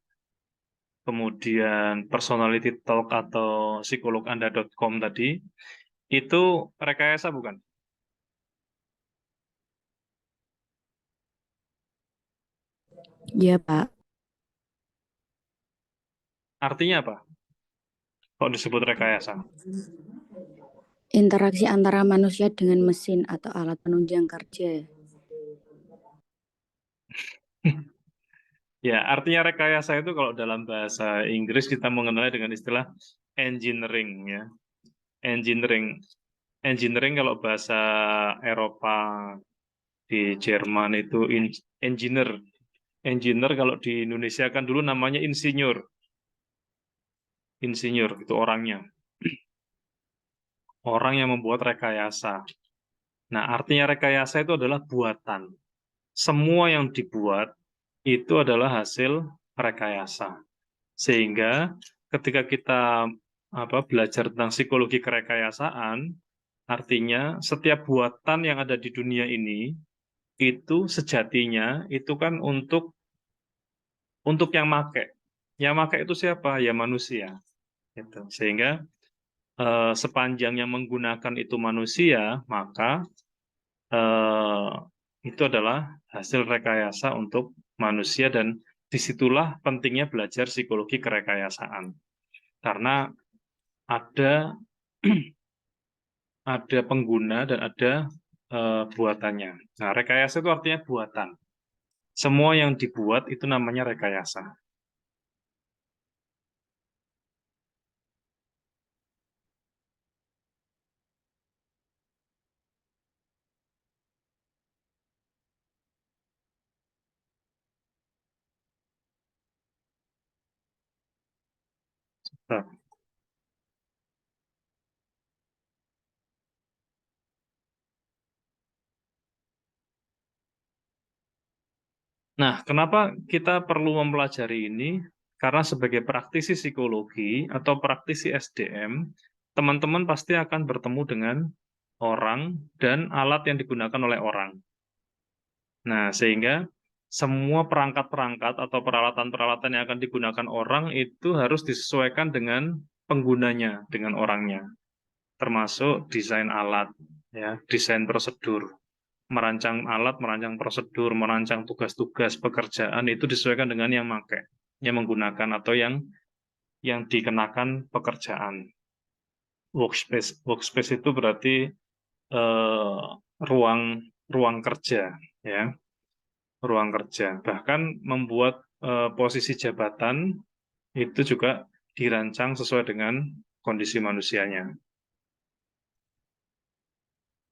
kemudian personality talk atau psikologanda.com tadi, itu rekayasa bukan? Iya, Pak. Artinya apa? Kok disebut rekayasa? Interaksi antara manusia dengan mesin atau alat penunjang kerja. Ya, artinya rekayasa itu kalau dalam bahasa Inggris kita mengenalnya dengan istilah engineering ya. Engineering. Engineering kalau bahasa Eropa di Jerman itu engineer. Engineer kalau di Indonesia kan dulu namanya insinyur. Insinyur itu orangnya. Orang yang membuat rekayasa. Nah, artinya rekayasa itu adalah buatan. Semua yang dibuat itu adalah hasil rekayasa. Sehingga ketika kita belajar tentang psikologi kerekayasaan, artinya setiap buatan yang ada di dunia ini itu sejatinya itu kan untuk yang make. Yang make itu siapa? Ya manusia. Gitu. Sehingga sepanjang yang menggunakan itu manusia, maka itu adalah hasil rekayasa untuk manusia dan disitulah pentingnya belajar psikologi kerekayasaan. Karena ada ada pengguna dan ada buatannya. Nah, rekayasa itu artinya buatan. Semua yang dibuat itu namanya rekayasa. Nah, kenapa kita perlu mempelajari ini? Karena sebagai praktisi psikologi atau praktisi SDM, teman-teman pasti akan bertemu dengan orang dan alat yang digunakan oleh orang. Nah, sehingga semua perangkat-perangkat atau peralatan-peralatan yang akan digunakan orang itu harus disesuaikan dengan penggunanya, dengan orangnya. Termasuk desain alat, ya, desain prosedur. Merancang alat, merancang prosedur, merancang tugas-tugas pekerjaan itu disesuaikan dengan yang pakai, yang menggunakan atau yang dikenakan pekerjaan. Workspace itu berarti ruang kerja, ya, ruang kerja. Bahkan membuat posisi jabatan itu juga dirancang sesuai dengan kondisi manusianya.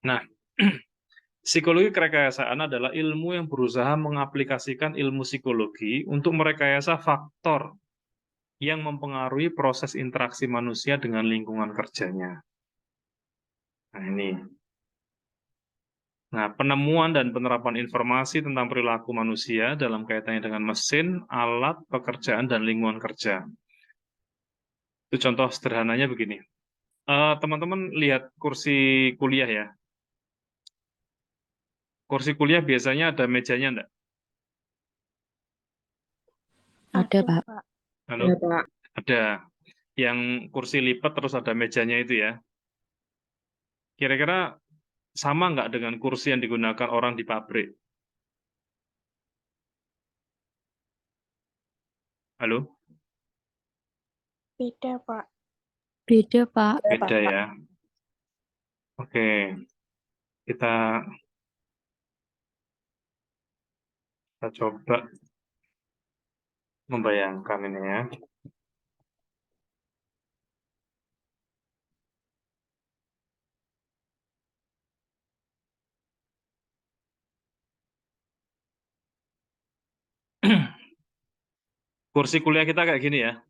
Nah, psikologi kerekayasaan adalah ilmu yang berusaha mengaplikasikan ilmu psikologi untuk merekayasa faktor yang mempengaruhi proses interaksi manusia dengan lingkungan kerjanya. Nah, ini. Nah, penemuan dan penerapan informasi tentang perilaku manusia dalam kaitannya dengan mesin, alat, pekerjaan, dan lingkungan kerja. Itu contoh sederhananya begini. Teman-teman lihat kursi kuliah ya. Kursi kuliah biasanya ada mejanya enggak? Ada, Pak. Halo? Ada. Yang kursi lipat terus ada mejanya itu ya. Kira-kira sama nggak dengan kursi yang digunakan orang di pabrik? Halo? Beda, Pak. Beda, Pak. Beda ya. Oke. Kita coba membayangkan ini ya. Kursi kuliah kita kayak gini ya.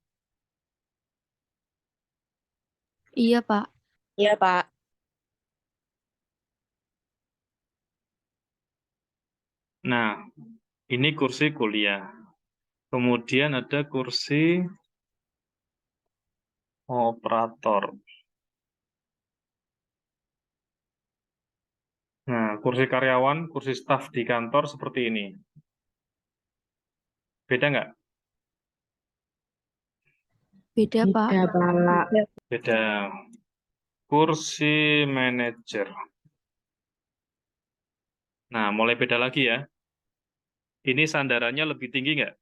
Iya, Pak. Iya, Pak. Nah, ini kursi kuliah. Kemudian ada kursi operator. Nah, kursi karyawan, kursi staf di kantor seperti ini. Beda nggak? Beda, Pak. Beda. Kursi manajer. Nah, mulai beda lagi ya. Ini sandarannya lebih tinggi nggak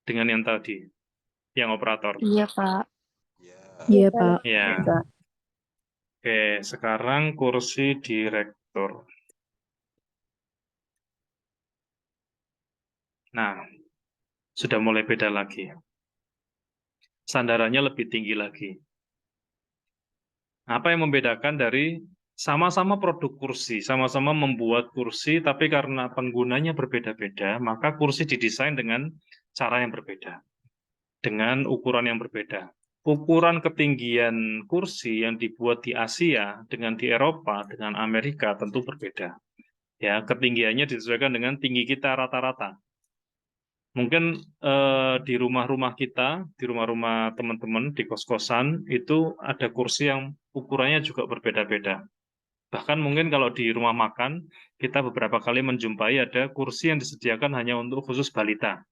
dengan yang tadi, yang operator? Iya, Pak. Iya, Pak. Ya. Oke, sekarang kursi direktur. Nah, sudah mulai beda lagi. Sandarannya lebih tinggi lagi. Apa yang membedakan dari sama-sama produk kursi, sama-sama membuat kursi, tapi karena penggunanya berbeda-beda, maka kursi didesain dengan cara yang berbeda, dengan ukuran yang berbeda. Ukuran ketinggian kursi yang dibuat di Asia dengan di Eropa, dengan Amerika tentu berbeda. Ya, ketinggiannya disesuaikan dengan tinggi kita rata-rata. Mungkin di rumah-rumah kita, di rumah-rumah teman-teman, di kos-kosan, itu ada kursi yang ukurannya juga berbeda-beda. Bahkan mungkin kalau di rumah makan, kita beberapa kali menjumpai ada kursi yang disediakan hanya untuk khusus balita.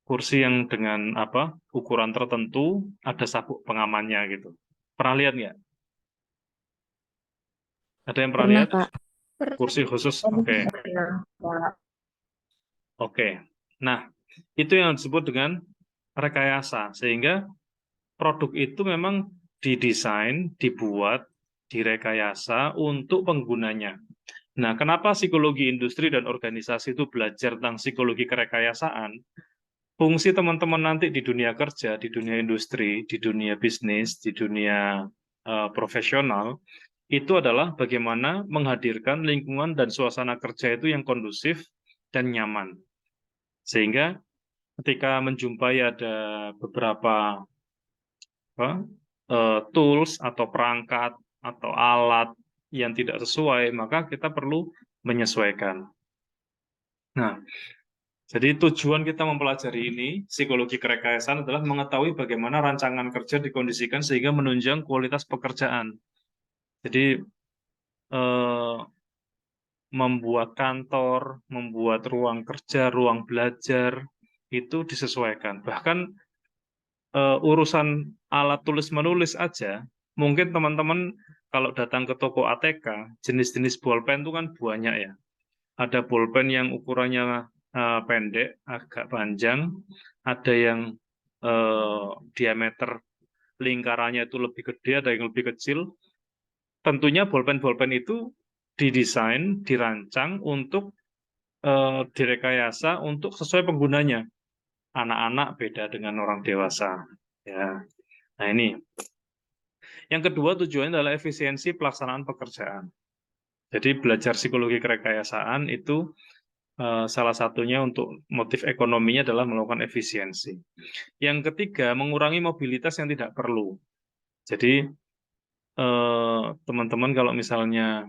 Kursi yang dengan ukuran tertentu, ada sabuk pengamannya gitu. Pernah lihat nggak? Ada yang pernah lihat? Pak. Kursi khusus, oke. Oke. Nah, itu yang disebut dengan rekayasa, sehingga produk itu memang didesain, dibuat, direkayasa untuk penggunanya. Nah, kenapa psikologi industri dan organisasi itu belajar tentang psikologi kerekayasaan? Fungsi teman-teman nanti di dunia kerja, di dunia industri, di dunia bisnis, di dunia profesional, itu adalah bagaimana menghadirkan lingkungan dan suasana kerja itu yang kondusif dan nyaman. Sehingga ketika menjumpai ada beberapa tools atau perangkat atau alat yang tidak sesuai, maka kita perlu menyesuaikan. Nah, jadi tujuan kita mempelajari ini, psikologi kerekayasaan, adalah mengetahui bagaimana rancangan kerja dikondisikan sehingga menunjang kualitas pekerjaan. Jadi, membuat kantor, membuat ruang kerja, ruang belajar, itu disesuaikan. Bahkan urusan alat tulis-menulis aja, mungkin teman-teman kalau datang ke toko ATK, jenis-jenis bolpen itu kan banyak ya. Ada bolpen yang ukurannya pendek, agak panjang, ada yang diameter lingkarannya itu lebih gede, ada yang lebih kecil. Tentunya bolpen-bolpen itu didesain, dirancang untuk direkayasa untuk sesuai penggunanya. Anak-anak beda dengan orang dewasa. Ya. Nah ini. Yang kedua tujuannya adalah efisiensi pelaksanaan pekerjaan. Jadi belajar psikologi kerekayasaan itu salah satunya untuk motif ekonominya adalah melakukan efisiensi. Yang ketiga, mengurangi mobilitas yang tidak perlu. Jadi teman-teman kalau misalnya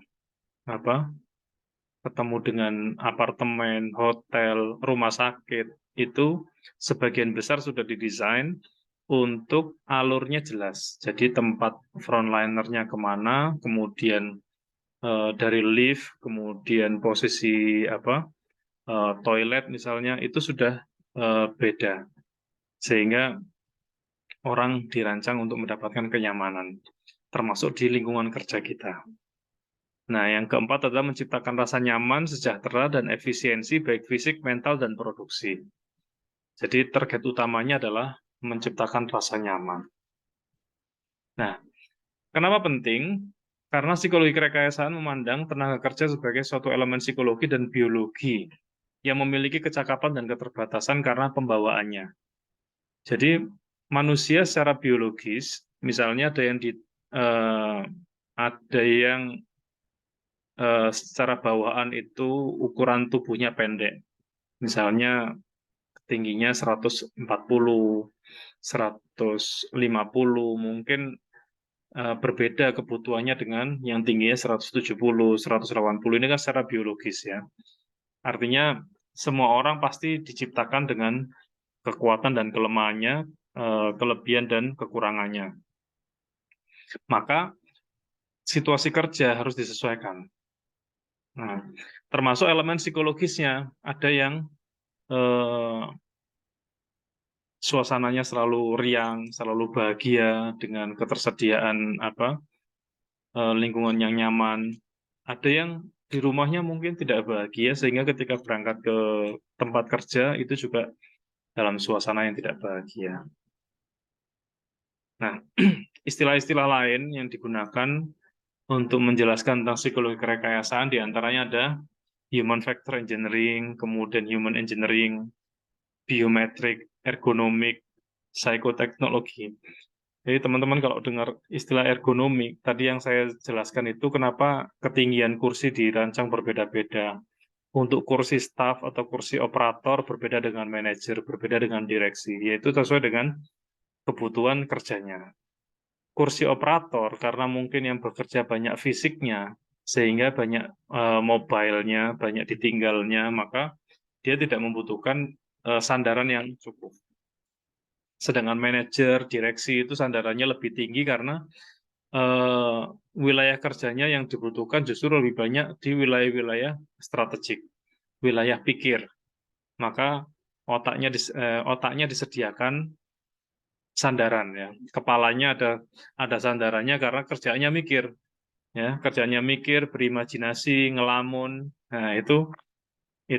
ketemu dengan apartemen, hotel, rumah sakit, itu sebagian besar sudah didesain untuk alurnya jelas. Jadi tempat frontlinernya kemana, kemudian dari lift, kemudian posisi toilet misalnya, itu sudah beda. Sehingga orang dirancang untuk mendapatkan kenyamanan, termasuk di lingkungan kerja kita. Nah, yang keempat adalah menciptakan rasa nyaman, sejahtera, dan efisiensi baik fisik, mental, dan produksi. Jadi target utamanya adalah menciptakan rasa nyaman. Nah, kenapa penting? Karena psikologi kerekayasaan memandang tenaga kerja sebagai suatu elemen psikologi dan biologi yang memiliki kecakapan dan keterbatasan karena pembawaannya. Jadi manusia secara biologis, misalnya ada yang secara bawaan itu ukuran tubuhnya pendek, misalnya tingginya 140, 150, mungkin berbeda kebutuhannya dengan yang tingginya 170, 180. Ini kan secara biologis ya. Artinya semua orang pasti diciptakan dengan kekuatan dan kelemahannya, kelebihan dan kekurangannya. Maka situasi kerja harus disesuaikan. Nah, termasuk elemen psikologisnya. Ada yang suasananya selalu riang, selalu bahagia dengan ketersediaan lingkungan yang nyaman. Ada yang di rumahnya mungkin tidak bahagia sehingga ketika berangkat ke tempat kerja itu juga dalam suasana yang tidak bahagia. Nah, istilah-istilah lain yang digunakan untuk menjelaskan tentang psikologi kerekayasaan diantaranya ada human factor engineering, kemudian human engineering, biometrik, ergonomik, psikoteknologi. Jadi teman-teman kalau dengar istilah ergonomik, tadi yang saya jelaskan itu kenapa ketinggian kursi dirancang berbeda-beda. Untuk kursi staff atau kursi operator berbeda dengan manajer, berbeda dengan direksi, yaitu sesuai dengan kebutuhan kerjanya. Kursi operator karena mungkin yang bekerja banyak fisiknya, sehingga banyak mobile-nya, banyak ditinggalnya, maka dia tidak membutuhkan sandaran yang cukup. Sedangkan manajer, direksi itu sandarannya lebih tinggi karena wilayah kerjanya yang dibutuhkan justru lebih banyak di wilayah-wilayah strategik, wilayah pikir. Maka otaknya disediakan sandaran ya. Kepalanya ada sandarannya karena kerjaannya mikir. Ya, kerjanya mikir, berimajinasi, ngelamun. Nah, itu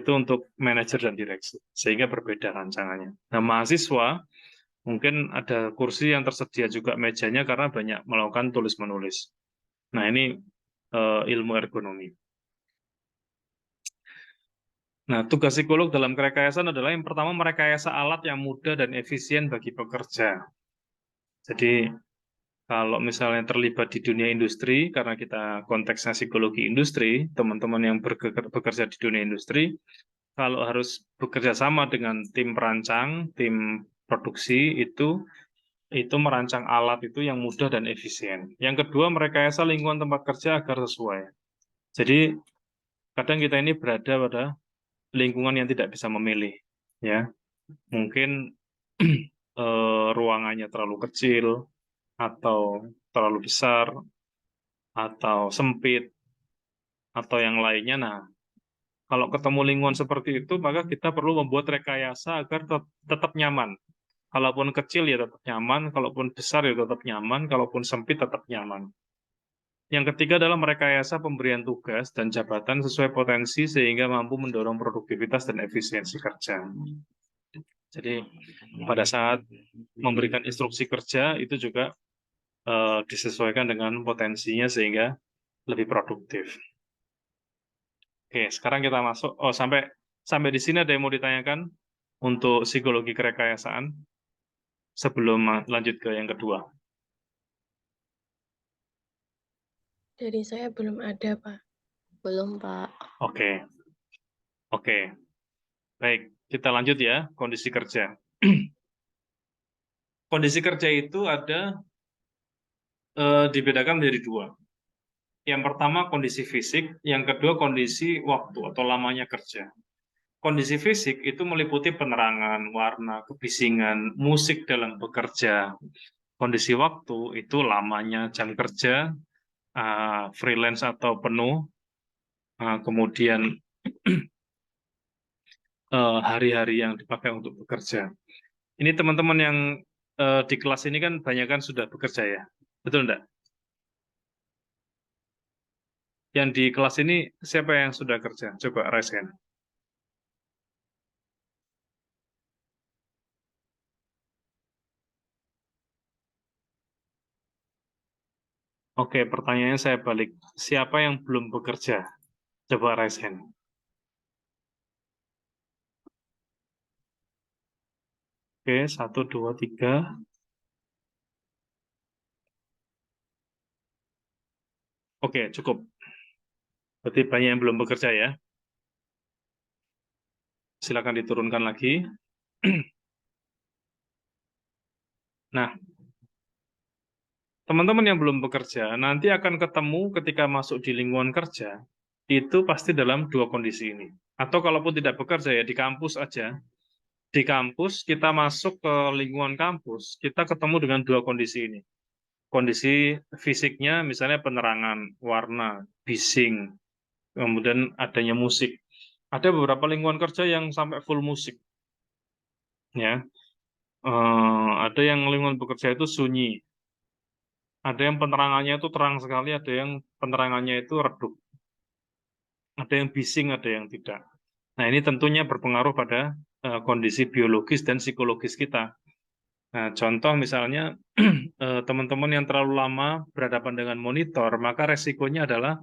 untuk manajer dan direksi. Sehingga berbeda rancangannya. Nah, mahasiswa mungkin ada kursi yang tersedia juga mejanya karena banyak melakukan tulis-menulis. Nah, ini ilmu ergonomi. Nah, tugas psikolog dalam kerekayasaan adalah yang pertama merekayasa alat yang mudah dan efisien bagi pekerja. Jadi, kalau misalnya terlibat di dunia industri, karena kita konteksnya psikologi industri, teman-teman yang bekerja di dunia industri, kalau harus bekerja sama dengan tim perancang, tim produksi, itu merancang alat itu yang mudah dan efisien. Yang kedua, merekayasa lingkungan tempat kerja agar sesuai. Jadi, kadang kita ini berada pada lingkungan yang tidak bisa memilih. Ya, mungkin ruangannya terlalu kecil, atau terlalu besar, atau sempit, atau yang lainnya. Nah, kalau ketemu lingkungan seperti itu, maka kita perlu membuat rekayasa agar tetap nyaman. Kalaupun kecil ya tetap nyaman, kalaupun besar ya tetap nyaman, kalaupun sempit tetap nyaman. Yang ketiga adalah merekayasa pemberian tugas dan jabatan sesuai potensi sehingga mampu mendorong produktivitas dan efisiensi kerja. Jadi pada saat memberikan instruksi kerja itu juga disesuaikan dengan potensinya sehingga lebih produktif. Oke, sekarang kita masuk. Oh, sampai di sini ada yang mau ditanyakan untuk psikologi kerekayasaan sebelum lanjut ke yang kedua. Dari saya belum ada, Pak. Belum, Pak. Oke. Baik, kita lanjut ya, kondisi kerja. Kondisi kerja itu ada dibedakan menjadi dua. Yang pertama kondisi fisik, yang kedua kondisi waktu atau lamanya kerja. Kondisi fisik itu meliputi penerangan, warna, kebisingan, musik dalam bekerja. Kondisi waktu itu lamanya jam kerja, freelance atau penuh, kemudian hari-hari yang dipakai untuk bekerja. Ini teman-teman yang di kelas ini kan banyak kan sudah bekerja ya, betul enggak? Yang di kelas ini siapa yang sudah kerja? Coba raise hand. Oke, pertanyaannya saya balik. Siapa yang belum bekerja? Coba raise hand. Oke, 1, 2, 3. Oke, cukup. Berarti banyak yang belum bekerja ya. Silakan diturunkan lagi. Nah, teman-teman yang belum bekerja, nanti akan ketemu ketika masuk di lingkungan kerja, itu pasti dalam dua kondisi ini. Atau kalaupun tidak bekerja ya, di kampus aja. Di kampus, kita masuk ke lingkungan kampus, kita ketemu dengan dua kondisi ini. Kondisi fisiknya, misalnya penerangan, warna, bising, kemudian adanya musik. Ada beberapa lingkungan kerja yang sampai full musik. Ya, ada yang lingkungan bekerja itu sunyi. Ada yang penerangannya itu terang sekali, ada yang penerangannya itu redup. Ada yang bising, ada yang tidak. Nah, ini tentunya berpengaruh pada kondisi biologis dan psikologis kita. Nah, contoh misalnya teman-teman yang terlalu lama berhadapan dengan monitor, maka resikonya adalah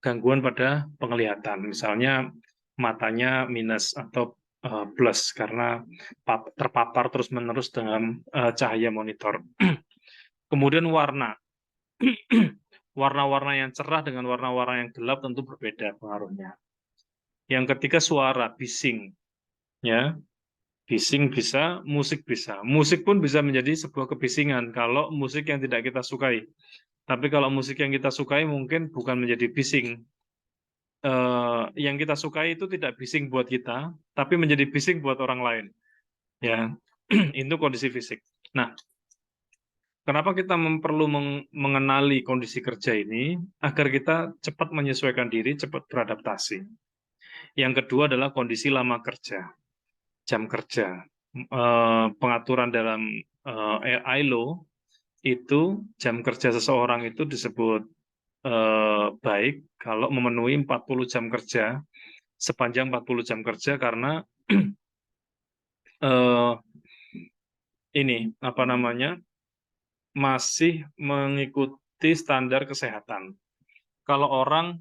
gangguan pada penglihatan. Misalnya matanya minus atau plus karena terpapar terus-menerus dengan cahaya monitor. Kemudian warna. Warna-warna yang cerah dengan warna-warna yang gelap tentu berbeda pengaruhnya. Yang ketiga suara, bising. Ya, bising bisa, musik bisa. Musik pun bisa menjadi sebuah kebisingan kalau musik yang tidak kita sukai. Tapi kalau musik yang kita sukai mungkin bukan menjadi bising. Yang kita sukai itu tidak bising buat kita, tapi menjadi bising buat orang lain. Ya, itu kondisi fisik. Nah, kenapa kita perlu mengenali kondisi kerja ini agar kita cepat menyesuaikan diri, cepat beradaptasi. Yang kedua adalah kondisi lama kerja, jam kerja. Pengaturan dalam ILO itu jam kerja seseorang itu disebut baik kalau memenuhi 40 jam kerja, sepanjang 40 jam kerja karena ini apa namanya masih mengikuti standar kesehatan. Kalau orang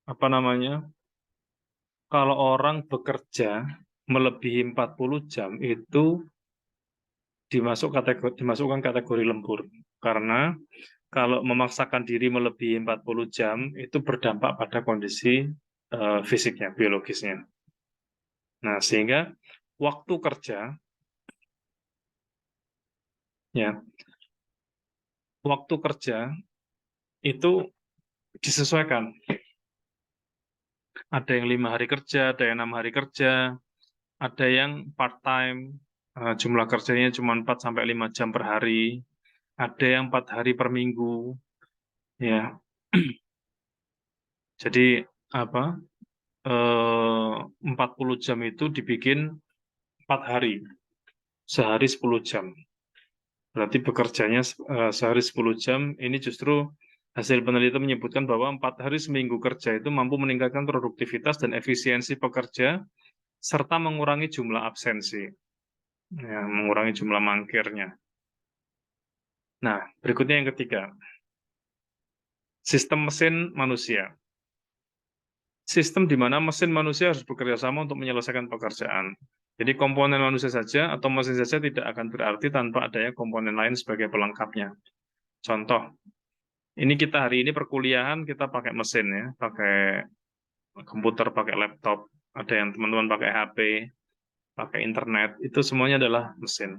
apa namanya kalau orang bekerja melebihi 40 jam itu dimasukkan kategori lembur karena kalau memaksakan diri melebihi 40 jam itu berdampak pada kondisi fisiknya, biologisnya. Nah, sehingga waktu kerja ya waktu kerja itu disesuaikan. Ada yang 5 hari kerja, ada yang 6 hari kerja, ada yang part time, jumlah kerjanya cuma 4-5 jam per hari, ada yang 4 hari per minggu, ya. Jadi apa? 40 jam itu dibikin 4 hari, sehari 10 jam. Berarti bekerjanya sehari 10 jam, ini justru hasil penelitian menyebutkan bahwa 4 hari seminggu kerja itu mampu meningkatkan produktivitas dan efisiensi pekerja, serta mengurangi jumlah absensi, ya, mengurangi jumlah mangkirnya. Nah, berikutnya yang ketiga, sistem mesin manusia. Sistem di mana mesin manusia harus bekerja sama untuk menyelesaikan pekerjaan. Jadi komponen manusia saja atau mesin saja tidak akan berarti tanpa adanya komponen lain sebagai pelengkapnya. Contoh, ini kita hari ini perkuliahan kita pakai mesin ya, pakai komputer, pakai laptop, ada yang teman-teman pakai HP, pakai internet, itu semuanya adalah mesin.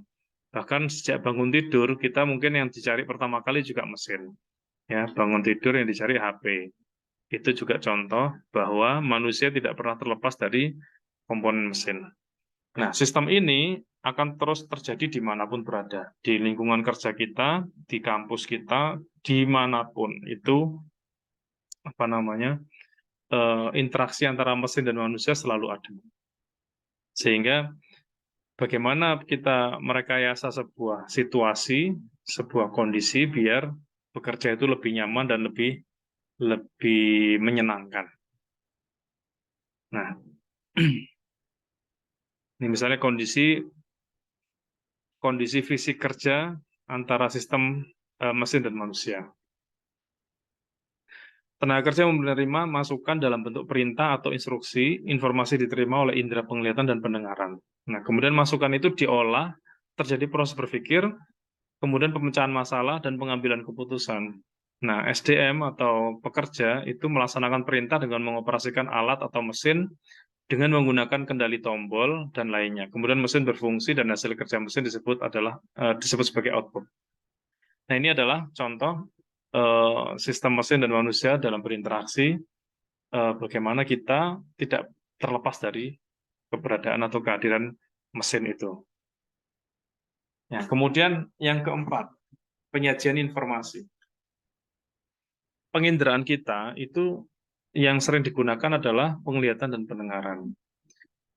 Bahkan sejak bangun tidur, kita mungkin yang dicari pertama kali juga mesin. Ya, bangun tidur yang dicari HP. Itu juga contoh bahwa manusia tidak pernah terlepas dari komponen mesin. Nah, sistem ini akan terus terjadi dimanapun berada, di lingkungan kerja kita, di kampus kita, dimanapun itu apa namanya interaksi antara mesin dan manusia selalu ada. Sehingga bagaimana kita merekayasa sebuah situasi, sebuah kondisi biar bekerja itu lebih nyaman dan lebih menyenangkan. Nah, ini misalnya kondisi fisik kerja antara sistem mesin dan manusia. Tenaga kerja menerima masukan dalam bentuk perintah atau instruksi, informasi diterima oleh indera penglihatan dan pendengaran. Nah, kemudian masukan itu diolah, terjadi proses berpikir, kemudian pemecahan masalah dan pengambilan keputusan. Nah, SDM atau pekerja itu melaksanakan perintah dengan mengoperasikan alat atau mesin dengan menggunakan kendali tombol dan lainnya. Kemudian mesin berfungsi dan hasil kerja mesin disebut sebagai output. Nah, ini adalah contoh sistem mesin dan manusia dalam berinteraksi, bagaimana kita tidak terlepas dari keberadaan atau kehadiran mesin itu. Ya, kemudian yang keempat, penyajian informasi. Penginderaan kita itu yang sering digunakan adalah penglihatan dan pendengaran.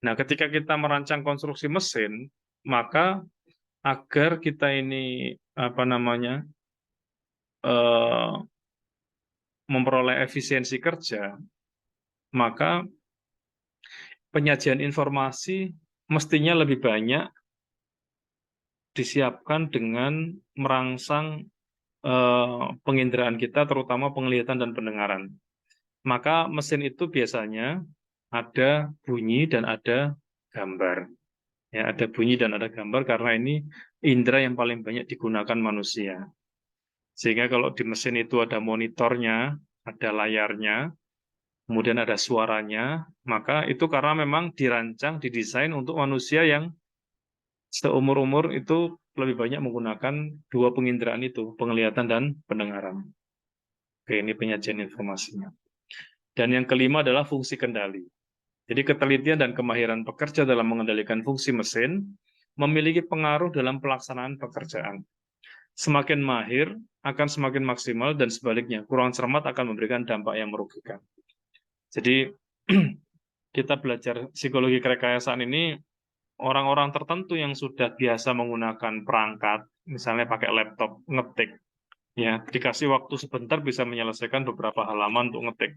Nah, ketika kita merancang konstruksi mesin, maka agar kita ini memperoleh efisiensi kerja, maka penyajian informasi mestinya lebih banyak disiapkan dengan merangsang penginderaan kita, terutama penglihatan dan pendengaran. Maka mesin itu biasanya ada bunyi dan ada gambar. Ya, ada bunyi dan ada gambar karena ini indera yang paling banyak digunakan manusia. Sehingga kalau di mesin itu ada monitornya, ada layarnya, kemudian ada suaranya, maka itu karena memang dirancang, didesain untuk manusia yang seumur-umur itu lebih banyak menggunakan dua penginderaan itu, penglihatan dan pendengaran. Oke, ini penyajian informasinya. Dan yang kelima adalah fungsi kendali. Jadi ketelitian dan kemahiran pekerja dalam mengendalikan fungsi mesin memiliki pengaruh dalam pelaksanaan pekerjaan. Semakin mahir akan semakin maksimal dan sebaliknya, kurang cermat akan memberikan dampak yang merugikan. Jadi kita belajar psikologi kerekayasaan ini, orang-orang tertentu yang sudah biasa menggunakan perangkat, misalnya pakai laptop, ngetik, ya dikasih waktu sebentar bisa menyelesaikan beberapa halaman untuk ngetik.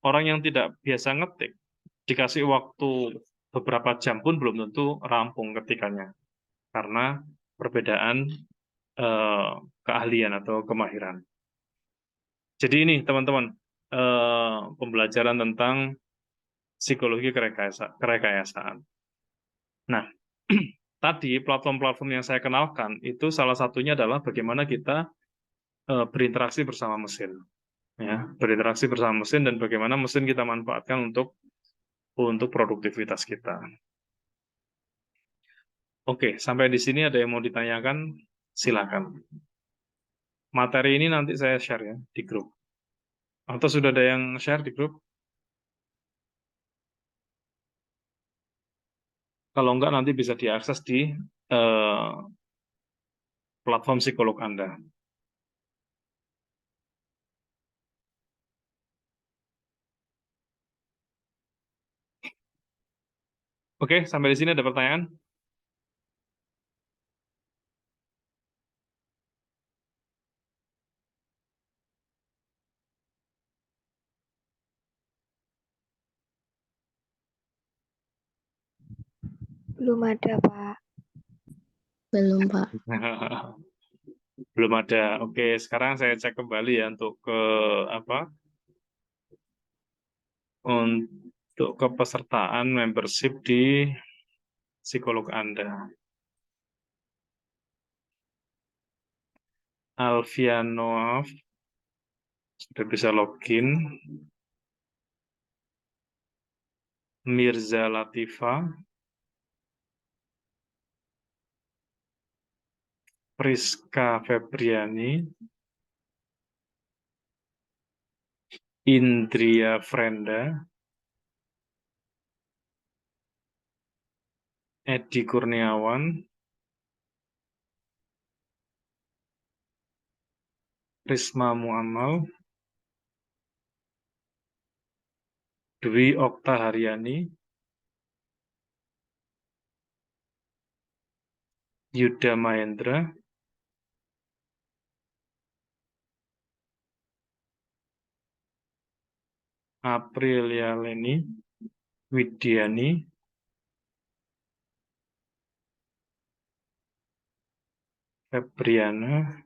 Orang yang tidak biasa ngetik, dikasih waktu beberapa jam pun belum tentu rampung ketikannya, karena perbedaan keahlian atau kemahiran. Jadi ini teman-teman, pembelajaran tentang psikologi kerekayasaan. Nah, tadi platform-platform yang saya kenalkan itu salah satunya adalah bagaimana kita berinteraksi bersama mesin, ya, berinteraksi bersama mesin dan bagaimana mesin kita manfaatkan untuk produktivitas kita. Oke, sampai di sini ada yang mau ditanyakan, silakan. Materi ini nanti saya share ya di grup. Atau sudah ada yang share di grup? Kalau enggak nanti bisa diakses di platform psikolog Anda. Oke, sampai di sini ada pertanyaan? Belum ada, Pak. Belum, Pak. Belum ada. Oke, sekarang saya cek kembali ya untuk kepesertaan membership di psikolog Anda. Alfianoaf sudah bisa login. Mirza Latifa, Priska Febriani, Indria Frenda, Edi Kurniawan, Risma Muamal, Dwi Okta Haryani, Yuda Mahendra, Aprilia Leni, Widiani, Febriana,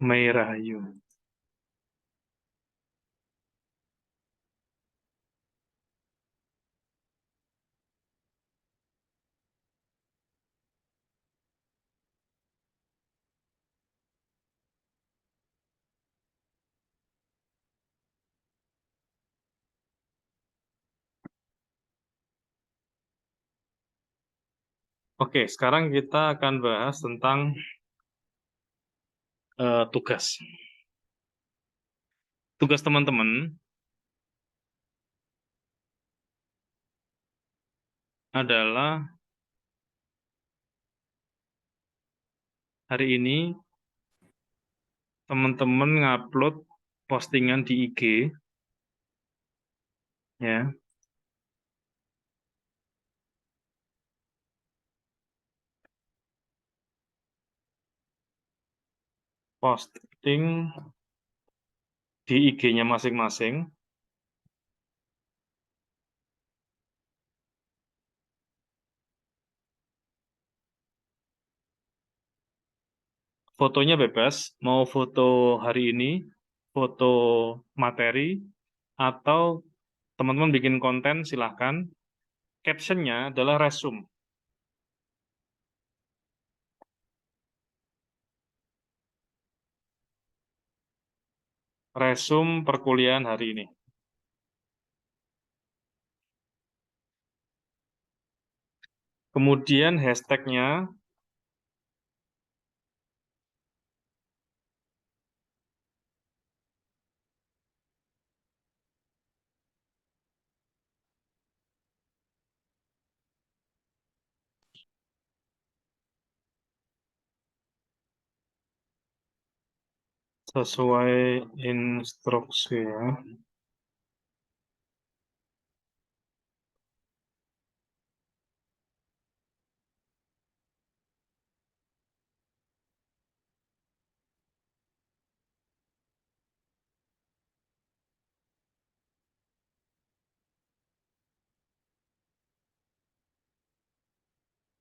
Mei Rahayu. Oke, sekarang kita akan bahas tentang tugas. Tugas teman-teman adalah hari ini teman-teman ngupload postingan di IG, ya. Posting di IG-nya masing-masing. Fotonya bebas, mau foto hari ini, foto materi, atau teman-teman bikin konten silahkan. Captionnya adalah resume. Resume perkuliahan hari ini. Kemudian hashtagnya sesuai instruksi, ya.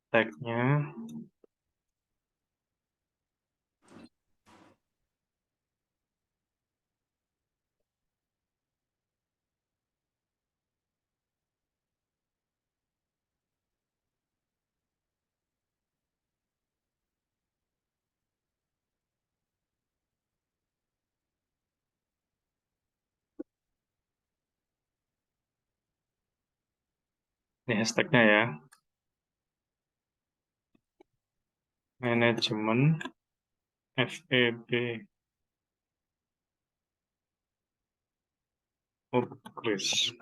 Tagnya ini hashtagnya, ya. Manajemen FEB Utkris.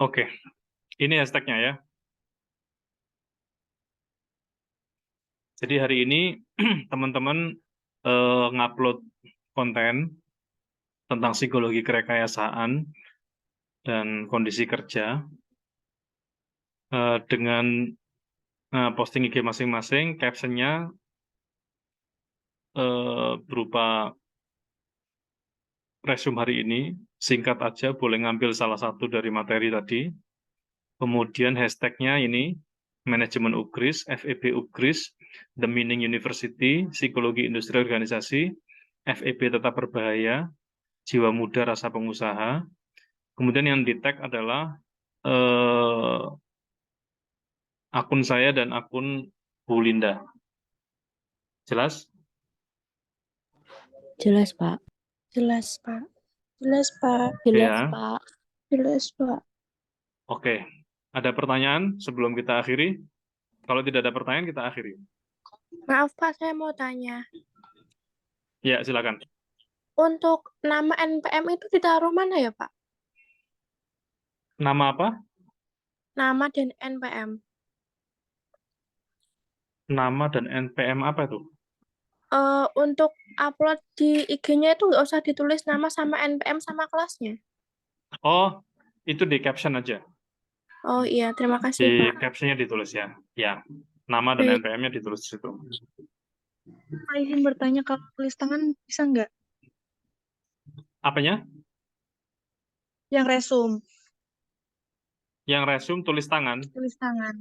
Oke, ini hashtagnya ya. Jadi hari ini teman-teman ngupload konten tentang psikologi kerekayasaan dan kondisi kerja dengan posting IG masing-masing, captionnya berupa resume hari ini, singkat aja, boleh ngambil salah satu dari materi tadi. Kemudian hashtagnya ini, Manajemen UGRIS, FEB UGRIS, The Meaning University, Psikologi Industri Organisasi, FEB Tetap Berbahaya, Jiwa Muda Rasa Pengusaha. Kemudian yang di-tag adalah akun saya dan akun Bu Linda. Jelas? Jelas, Pak. Jelas, Pak. Jelas, Pak. Jelas, Ya. Pak. Jelas, Pak. Oke. Ada pertanyaan sebelum kita akhiri? Kalau tidak ada pertanyaan, kita akhiri. Maaf Pak, saya mau tanya. Ya, silakan. Untuk nama NPM itu ditaruh mana ya Pak? Nama apa? Nama dan NPM. Nama dan NPM apa itu? Untuk upload di IG-nya itu nggak usah ditulis nama sama NPM sama kelasnya. Oh, itu di caption aja. Oh iya, terima kasih Di Pak. captionnya ditulis ya. Ya, nama dan Baik. NPM-nya ditulis di situ. Pak izin bertanya, kalau tulis tangan bisa nggak? Apanya? Yang resume, Yang resume tulis tangan, tulis tangan.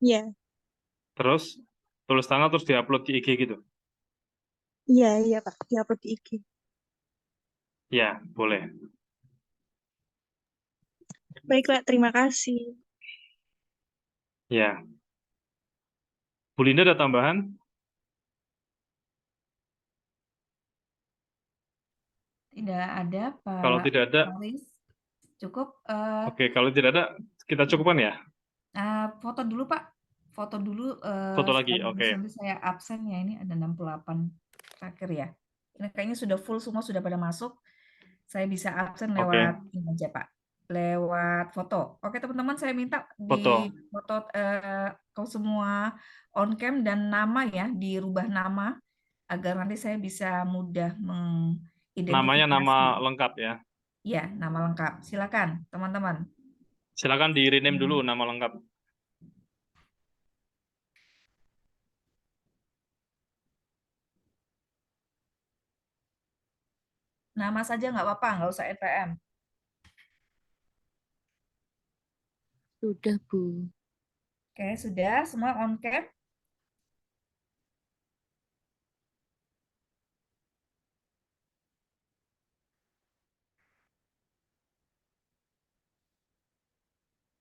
Iya, terus tulis tangan terus diupload di IG gitu. iya Pak, diupload di IG. Ya, boleh. Baik Pak, terima kasih. Ya. Bu Linda ada tambahan? Tidak ada, Pak Kalau tidak ada, Faris. Cukup. oke. Kalau tidak ada, kita cukupkan ya. Foto dulu, Pak. Foto dulu. Foto lagi, sekaligus oke. Nanti saya absen ya. Ini ada 68 terakhir ya. Ini kayaknya sudah full semua, sudah pada masuk. Saya bisa absen Oke. lewat ini aja, Pak. Lewat foto. Oke, teman-teman, saya minta Foto. di foto kau semua on cam dan nama ya, dirubah nama agar nanti saya bisa mudah Namanya nama mengidentifikasi. lengkap ya. Ya, nama lengkap. Silakan, teman-teman. Silakan di rename dulu nama lengkap. Nama saja nggak apa-apa, nggak usah NPM. Sudah, Bu. Oke, sudah semua on cam.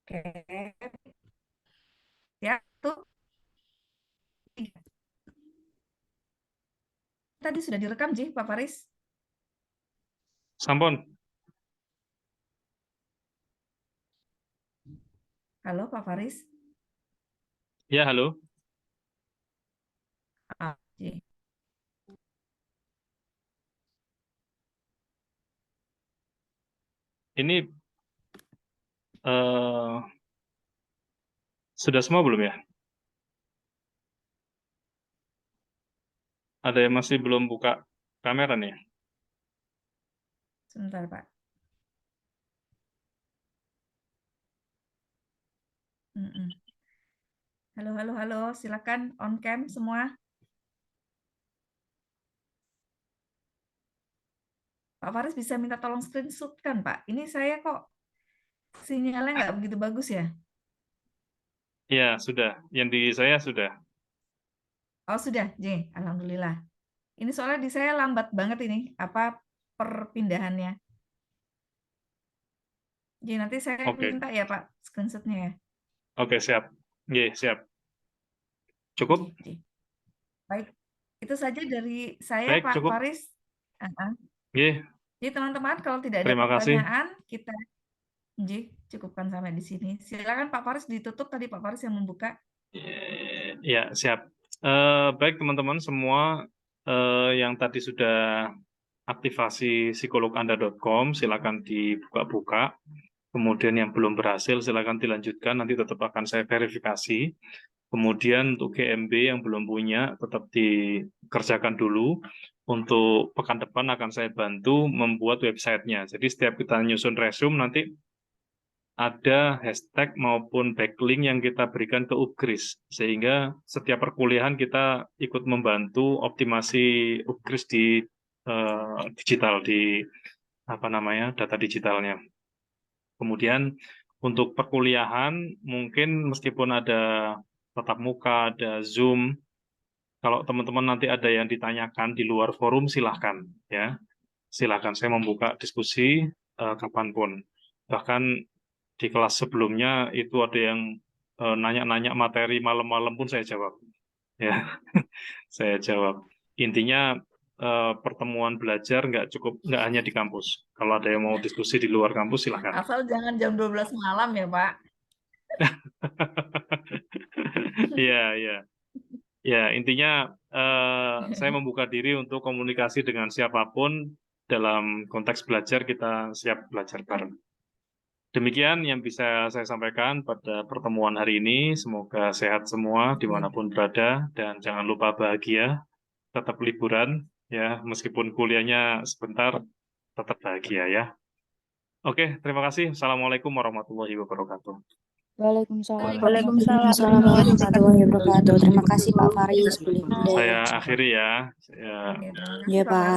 Oke. Ya, tuh. Tadi sudah direkam, Ji, Pak Faris. Sampun. Halo, Pak Faris. Ya, halo. Ji. Ini sudah semua belum ya? Ada yang masih belum buka kamera nih? Sebentar, Pak. Halo, halo, halo. Silakan on cam semua. Pak Faris bisa minta tolong screenshot kan, Pak? Ini saya kok sinyalnya nggak begitu bagus ya? Ya, sudah. Yang di saya sudah. Oh, sudah, J. Alhamdulillah. Ini soalnya di saya lambat banget ini, apa perpindahannya. Jadi nanti saya Oke. minta ya Pak screenshotnya ya. Oke, siap. Ye, siap. Cukup? Baik, itu saja dari saya Baik, Pak cukup. Faris. Ye, Jadi teman-teman kalau tidak ada terima kasih. pertanyaan kita cukupkan sampai di sini. Silakan Pak Faris ditutup, tadi Pak Faris yang membuka. Ya, siap. Baik teman-teman semua yang tadi sudah aktivasi psikologanda.com, silakan dibuka-buka. Kemudian yang belum berhasil silakan dilanjutkan, nanti tetap akan saya verifikasi. Kemudian untuk GMB yang belum punya tetap dikerjakan dulu. Untuk pekan depan akan saya bantu membuat websitenya. Jadi setiap kita nyusun resume nanti ada hashtag maupun backlink yang kita berikan ke Upgris, sehingga setiap perkuliahan kita ikut membantu optimasi Upgris di digital, di data digitalnya. Kemudian untuk perkuliahan mungkin meskipun ada tatap muka, ada Zoom, kalau teman-teman nanti ada yang ditanyakan di luar forum silahkan ya, silahkan, saya membuka diskusi kapanpun. Bahkan di kelas sebelumnya itu ada yang nanya-nanya materi malam-malam pun saya jawab ya. Saya jawab. Intinya pertemuan belajar nggak hanya di kampus. Kalau ada yang mau diskusi di luar kampus silahkan. Asal jangan jam 12 malam ya, Pak. Iya. Ya, intinya saya membuka diri untuk komunikasi dengan siapapun dalam konteks belajar, kita siap belajar bareng. Demikian yang bisa saya sampaikan pada pertemuan hari ini. Semoga sehat semua dimanapun berada dan jangan lupa bahagia, tetap liburan ya, meskipun kuliahnya sebentar, tetap bahagia ya. Oke, terima kasih. Assalamualaikum warahmatullahi wabarakatuh. Waalaikumsalam warahmatullahi wabarakatuh. Terima kasih Pak Faris. Saya akhiri ya. Ya Pak.